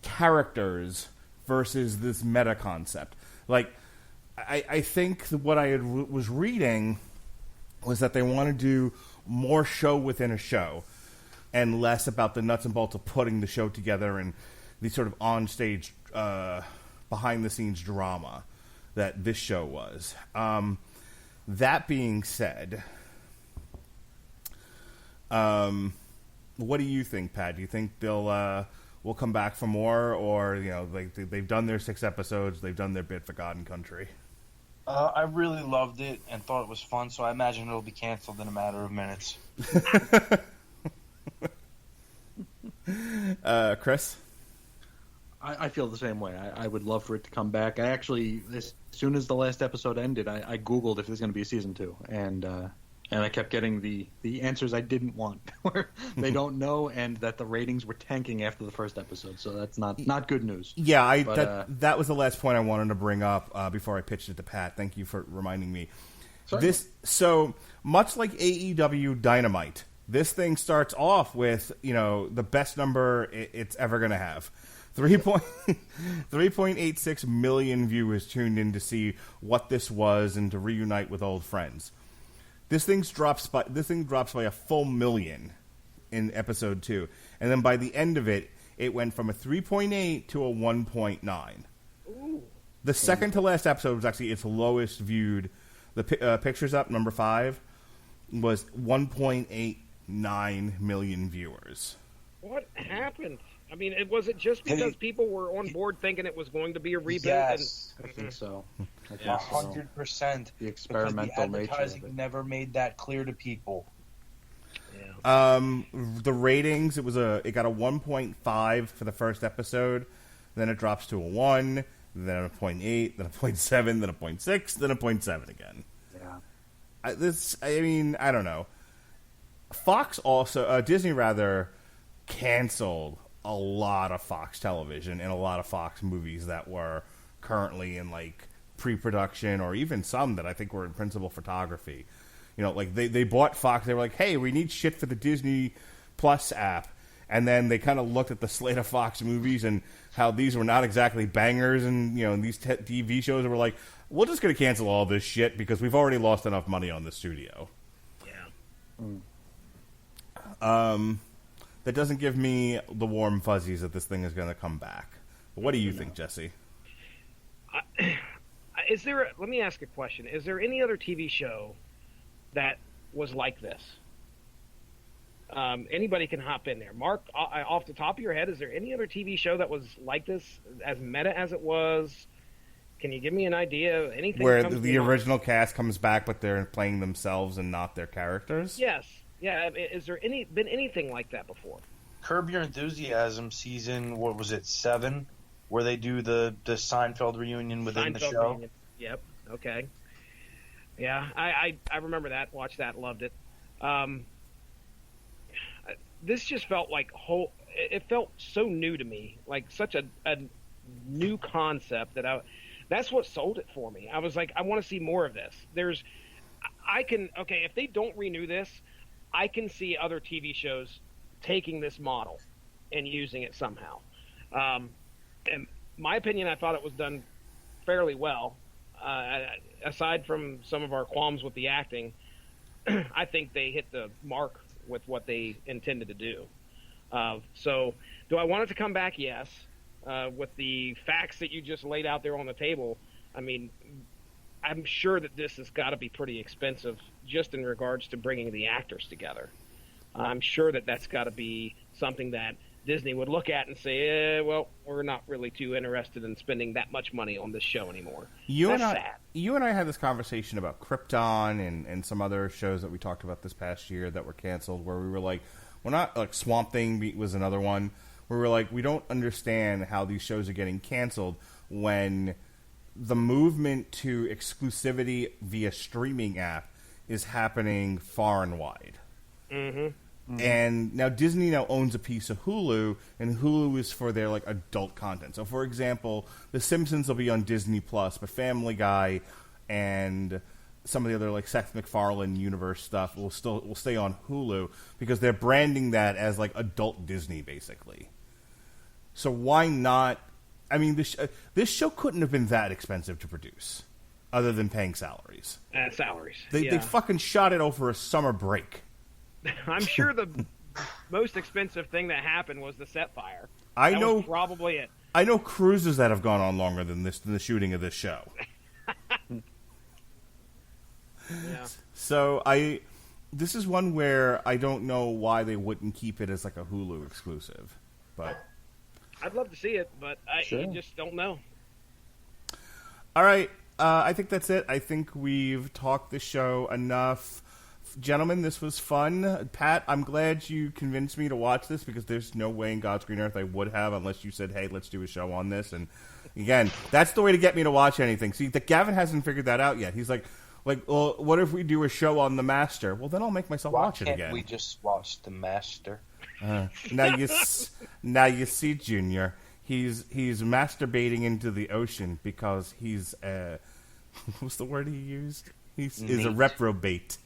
characters versus this meta concept. Like, I think what I was reading was that they want to do more show within a show and less about the nuts and bolts of putting the show together and the sort of on-stage, behind-the-scenes drama that this show was. That being said, what do you think, Pat? Do you think they'll will come back for more, or they've done their 6 episodes, they've done their bit for God and country? I really loved it and thought it was fun, so I imagine it'll be canceled in a matter of minutes. Chris? I feel the same way. I would love for it to come back. I actually, as soon as the last episode ended, I Googled if there's going to be a season 2, and I kept getting the answers I didn't want, where they don't know, and that the ratings were tanking after the first episode. So that's not good news. Yeah, that was the last point I wanted to bring up before I pitched it to Pat. Thank you for reminding me. Sorry. So much like AEW Dynamite, this thing starts off with the best number it's ever going to have. 3.86 million viewers tuned in to see what this was and to reunite with old friends. This thing drops by a full million in episode 2, and then by the end of it, it went from a 3.8 to a 1.9. Ooh. The second to last episode was actually its lowest viewed. The Pictures Up, number 5, was 1.89 million viewers. What happened? I mean, was it just because people were on board thinking it was going to be a reboot? Yes. I think so. 100%. The experimental because the nature advertising of it. never made that clear to people. Yeah. The ratings, it got a 1.5 for the first episode, then it drops to a 1, then a 0.8, then a 0.7, then a 0.6, then a 0.7 again. Yeah. I don't know. Disney rather canceled a lot of Fox television and a lot of Fox movies that were currently in like pre-production, or even some that I think were in principal photography. They bought Fox. They were like, hey, we need shit for the Disney Plus app. And then they kind of looked at the slate of Fox movies and how these were not exactly bangers, and these TV shows, and were like, we're just going to cancel all this shit because we've already lost enough money on the studio. Yeah. That doesn't give me the warm fuzzies that this thing is going to come back. What do you think, Jesse? Let me ask a question. Is there any other TV show that was like this? Anybody can hop in there. Mark, off the top of your head, is there any other TV show that was like this, as meta as it was? Can you give me an idea? Anything where the original cast comes back, but they're playing themselves and not their characters? Yes. Yeah. Is there been anything like that before? Curb Your Enthusiasm season, 7, where they do the Seinfeld reunion within the show. Reunion. Yep. Okay. Yeah, I remember that. Watched that. Loved it. This just felt like it felt so new to me, like such a new concept that's what sold it for me. I was like, I want to see more of this. If they don't renew this, I can see other TV shows taking this model and using it somehow. In my opinion, I thought it was done fairly well. Aside from some of our qualms with the acting, I think they hit the mark with what they intended to do. So do I want it to come back? Yes. With the facts that you just laid out there on the table, I mean, I'm sure that this has got to be pretty expensive just in regards to bringing the actors together. I'm sure that that's got to be something that Disney would look at and say, well, we're not really too interested in spending that much money on this show anymore. That's sad. You and I had this conversation about Krypton and some other shows that we talked about this past year that were canceled, where we were like, we're not, like Swamp Thing was another one, where we were like, we don't understand how these shows are getting canceled when the movement to exclusivity via streaming app is happening far and wide. Mm-hmm. Mm-hmm. And now Disney now owns a piece of Hulu, and Hulu is for their like adult content. So, for example, The Simpsons will be on Disney Plus, but Family Guy and some of the other like Seth MacFarlane universe stuff will stay on Hulu because they're branding that as like adult Disney, basically. So why not? I mean, this show couldn't have been that expensive to produce, other than paying salaries. Salaries. They fucking shot it over a summer break. I'm sure the most expensive thing that happened was the set fire. That was probably it. I know cruises that have gone on longer than the shooting of this show. Yeah. So this is one where I don't know why they wouldn't keep it as like a Hulu exclusive, but I'd love to see it, but I just don't know. All right, I think that's it. I think we've talked the show enough. gentlemen, this was fun. Pat, I'm glad you convinced me to watch this because there's no way in God's green earth I would have unless you said, hey, let's do a show on this. And again, that's the way to get me to watch anything. See, Gavin hasn't figured that out yet. He's like, well, what if we do a show on The Master? Well, then I'll make myself watch it again. We just watched The Master. Now you see, Junior, he's masturbating into the ocean because he's what's the word he used? He's a reprobate.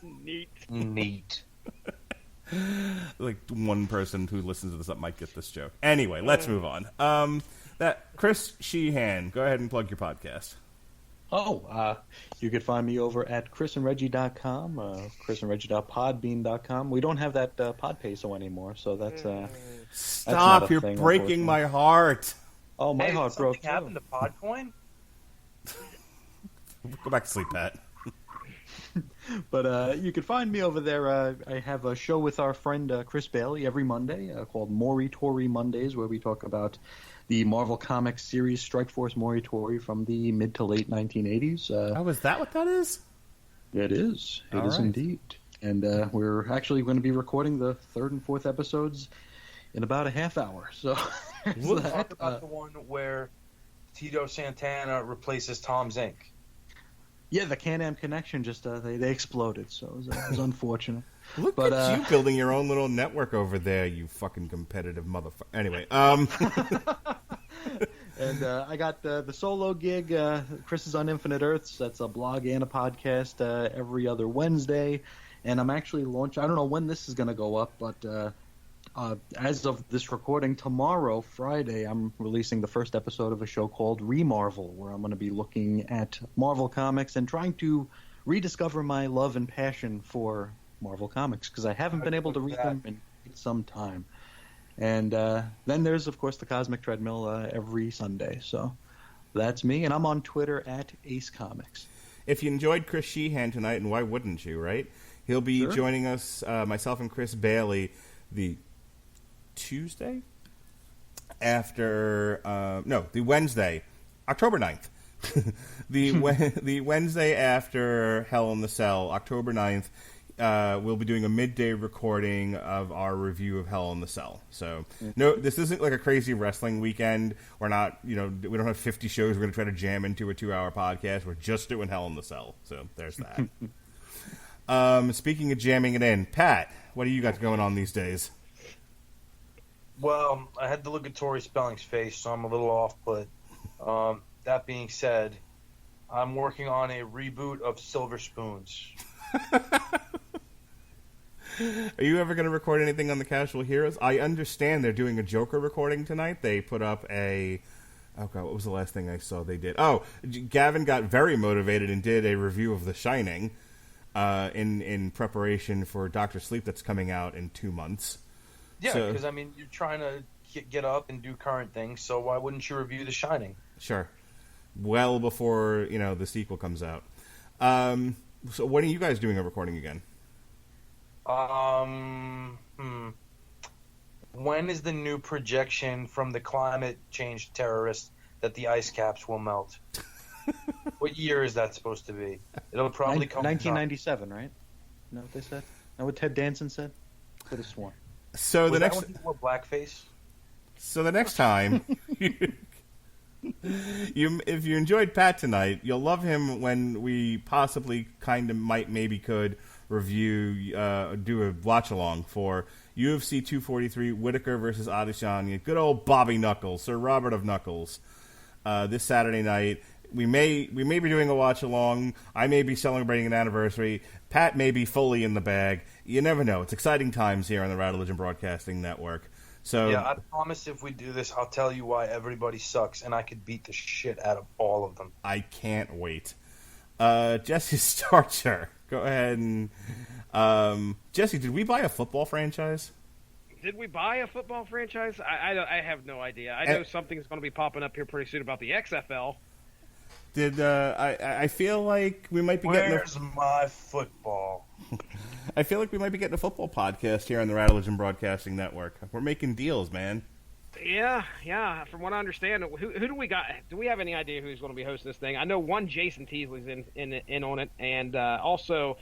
Neat. Like one person who listens to this up might get this joke. Anyway, let's move on. That Chris Sheehan, go ahead and plug your podcast. You could find me over at chrisandreggie.com, chrisandreggie.podbean.com. We don't have that Podpeso anymore, so that's Stop, you're breaking my heart. Oh, my heart broke too. Happened to Podcoin? Go back to sleep, Pat. But you can find me over there. I have a show with our friend Chris Bailey every Monday called Mori-Tori Mondays, where we talk about the Marvel Comics series Strikeforce Mori-Tori from the mid to late 1980s. Is that what that is? It is. It is indeed. And we're actually going to be recording the third and fourth episodes in about a half hour. So we'll talk about the one where Tito Santana replaces Tom Zink. Yeah, the Can-Am connection just they exploded, so it was unfortunate. Look at you building your own little network over there, you fucking competitive motherfucker. Anyway, and I got the solo gig. Chris is on Infinite Earths. That's a blog and a podcast every other Wednesday. And I'm actually launching. I don't know when this is going to go up, but as of this recording, tomorrow, Friday, I'm releasing the first episode of a show called Remarvel, where I'm going to be looking at Marvel Comics and trying to rediscover my love and passion for Marvel Comics, because I haven't been able to read them in some time. And then there's, of course, the Cosmic Treadmill every Sunday. So that's me, and I'm on Twitter at Ace Comics. If you enjoyed Chris Sheehan tonight, and why wouldn't you, right? He'll be joining us, myself and Chris Bailey, the Tuesday after the Wednesday, October 9th. the Wednesday after Hell in the Cell, October 9th, we'll be doing a midday recording of our review of Hell in the Cell. So no, this isn't like a crazy wrestling weekend. We're not, we don't have 50 shows we're going to try to jam into a 2-hour podcast. We're just doing Hell in the Cell. So there's that. Speaking of jamming it in, Pat, what do you got going on these days? Well, I had to look at Tori Spelling's face, so I'm a little off. But that being said, I'm working on a reboot of Silver Spoons. Are you ever going to record anything on the Casual Heroes? I understand they're doing a Joker recording tonight. They put up what was the last thing I saw they did? Oh, Gavin got very motivated and did a review of The Shining in preparation for Dr. Sleep that's coming out in 2 months. Yeah, because, you're trying to get up and do current things, so why wouldn't you review The Shining? Sure. Well before, the sequel comes out. So when are you guys doing a recording again? When is the new projection from the climate change terrorists that the ice caps will melt? What year is that supposed to be? It'll probably come 1997, right? Know what they said? Know what Ted Danson said? Could have sworn. So Was the that next when he wore blackface? So the next time if you enjoyed Pat tonight, you'll love him when we possibly could review do a watch along for UFC 243 Whitaker versus Adesanya. Good old Bobby Knuckles, Sir Robert of Knuckles. This Saturday night. We may be doing a watch along. I may be celebrating an anniversary. Pat may be fully in the bag. You never know. It's exciting times here on the Radulich Broadcasting Network. So yeah, I promise if we do this, I'll tell you why everybody sucks, and I could beat the shit out of all of them. I can't wait. Jesse Starcher, go ahead and Jesse, did we buy a football franchise? Did we buy a football franchise? I have no idea. I know something's going to be popping up here pretty soon about the XFL. I feel like we might be getting Where's my football? I feel like we might be getting a football podcast here on the Radulich Broadcasting Network. We're making deals, man. Yeah. From what I understand, who do we got? Do we have any idea who's going to be hosting this thing? I know one Jason Teasley's in on it, and also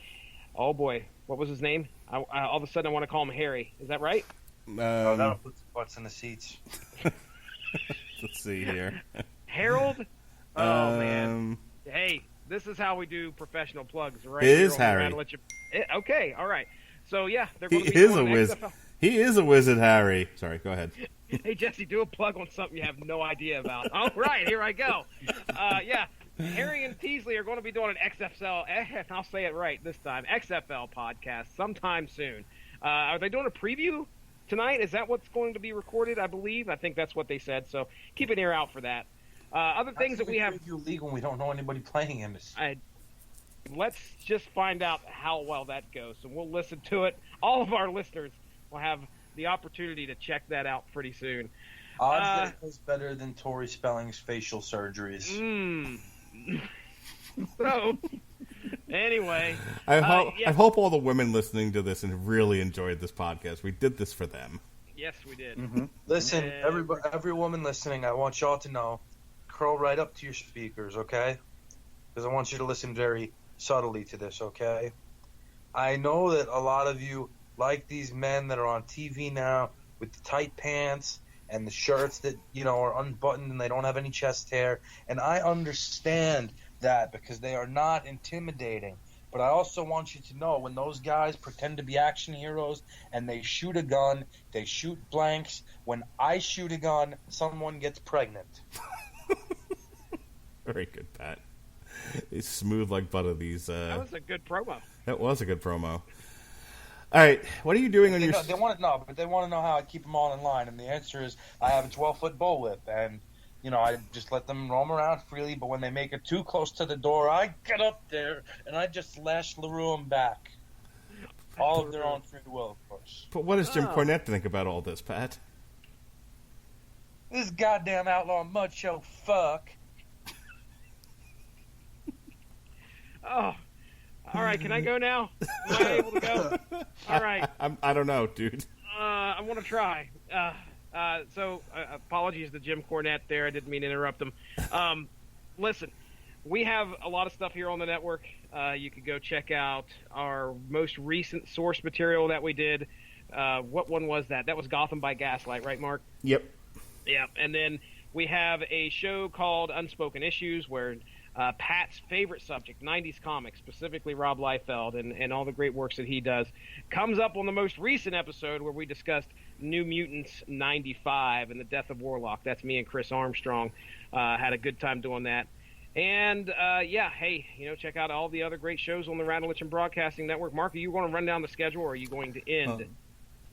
Oh boy, what was his name? All of a sudden, I want to call him Harry. Is that right? That'll put some butts in the seats. Let's see here. Harold? Oh, man. Hey, this is how we do professional plugs, right? It is Harry. Okay, all right. So, yeah, they're He going to be is a doing whiz. XFL. He is a wizard, Harry. Sorry, go ahead. Hey, Jesse, do a plug on something you have no idea about. All right, here I go. Yeah, Harry and Teasley are going to be doing an XFL, I'll say it right this time, XFL podcast sometime soon. Are they doing a preview tonight? Is that what's going to be recorded, I believe? I think that's what they said, so keep an ear out for that. Other things that we have... League when we don't know anybody playing him. Let's just find out how well that goes, and we'll listen to it. All of our listeners will have the opportunity to check that out pretty soon. Odds that it was better than Tori Spelling's facial surgeries. So, anyway. I hope all the women listening to this and really enjoyed this podcast. We did this for them. Yes, we did. Mm-hmm. Listen, every woman listening, I want y'all to know, curl right up to your speakers, okay? Because I want you to listen very subtly to this, okay? I know that a lot of you like these men that are on TV now with the tight pants and the shirts that, are unbuttoned and they don't have any chest hair. And I understand that because they are not intimidating. But I also want you to know when those guys pretend to be action heroes and they shoot a gun, they shoot blanks. When I shoot a gun, someone gets pregnant. Very good, Pat. It's smooth like butter. That was a good promo. That was a good promo. All right, what are you doing on your... They want to know, but they want to know how I keep them all in line. And the answer is I have a 12-foot bullwhip. And, I just let them roam around freely. But when they make it too close to the door, I get up there and I just slash LaRue them back. All of their own free will, of course. But what does Jim Cornette think about all this, Pat? This goddamn outlaw mud show fuck. Oh, all right. Can I go now? Am I able to go? All right. I don't know, dude. I want to try. So apologies to Jim Cornette there. I didn't mean to interrupt him. Listen, we have a lot of stuff here on the network. You could go check out our most recent source material that we did. What one was that? That was Gotham by Gaslight, right, Mark? Yep. Yeah. And then we have a show called Unspoken Issues where Pat's favorite subject, 90s comics, specifically Rob Liefeld and all the great works that he does, comes up on the most recent episode where we discussed New Mutants 95 and the death of Warlock. That's me and Chris Armstrong. Had a good time doing that. And, hey, check out all the other great shows on the Radulich and Broadcasting Network. Mark, are you going to run down the schedule, or are you going to end?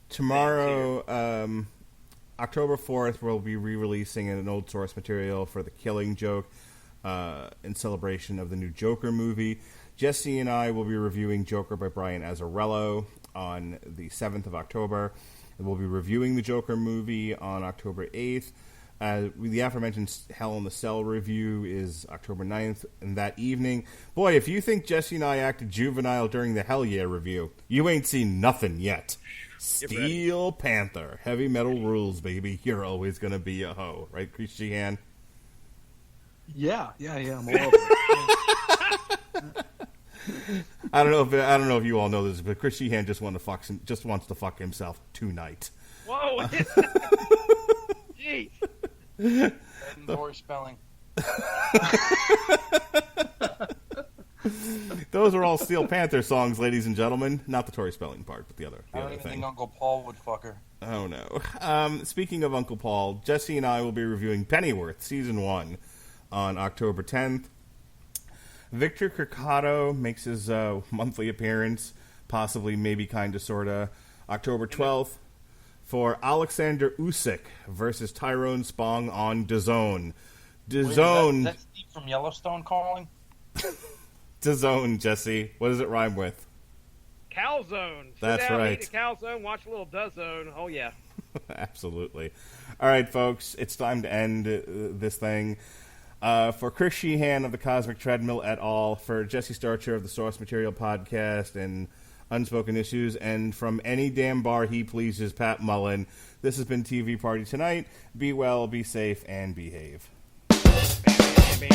Tomorrow, October 4th, we'll be re-releasing an old source material for The Killing Joke in celebration of the new Joker movie. Jesse and I will be reviewing Joker by Brian Azzarello on the 7th of October. And we'll be reviewing the Joker movie on October 8th. The aforementioned Hell in the Cell review is October 9th, and that evening. Boy, if you think Jesse and I acted juvenile during the Hell Yeah review, you ain't seen nothing yet. Steel Panther. Heavy metal rules, baby. You're always going to be a hoe. Right, Chris Sheehan? Yeah, I'm all over it. I don't know if you all know this, but Chris Sheehan just wants to fuck himself tonight. Whoa! Jeez. Tori Spelling. Those are all Steel Panther songs, ladies and gentlemen. Not the Tori Spelling part, but the other I don't even thing. think Uncle Paul would fuck her. Oh no. Speaking of Uncle Paul, Jesse and I will be reviewing Pennyworth Season 1 on October 10th. Victor Kirkado makes his monthly appearance, possibly, maybe, kinda, sorta, October 12th for Alexander Usyk versus Tyrone Spong on DAZN. DAZN. Is that Steve from Yellowstone calling? DAZN, Jesse. What does it rhyme with? Calzone. That's Sit down, right. Eat a calzone, watch a little DAZN. Oh, yeah. Absolutely. All right, folks, it's time to end this thing. For Chris Sheehan of the Cosmic Treadmill et al., for Jesse Starcher of the Source Material Podcast and Unspoken Issues, and from any damn bar he pleases, Pat Mullin, this has been TV Party Tonight. Be well, be safe, and behave. Bam, bam, bam.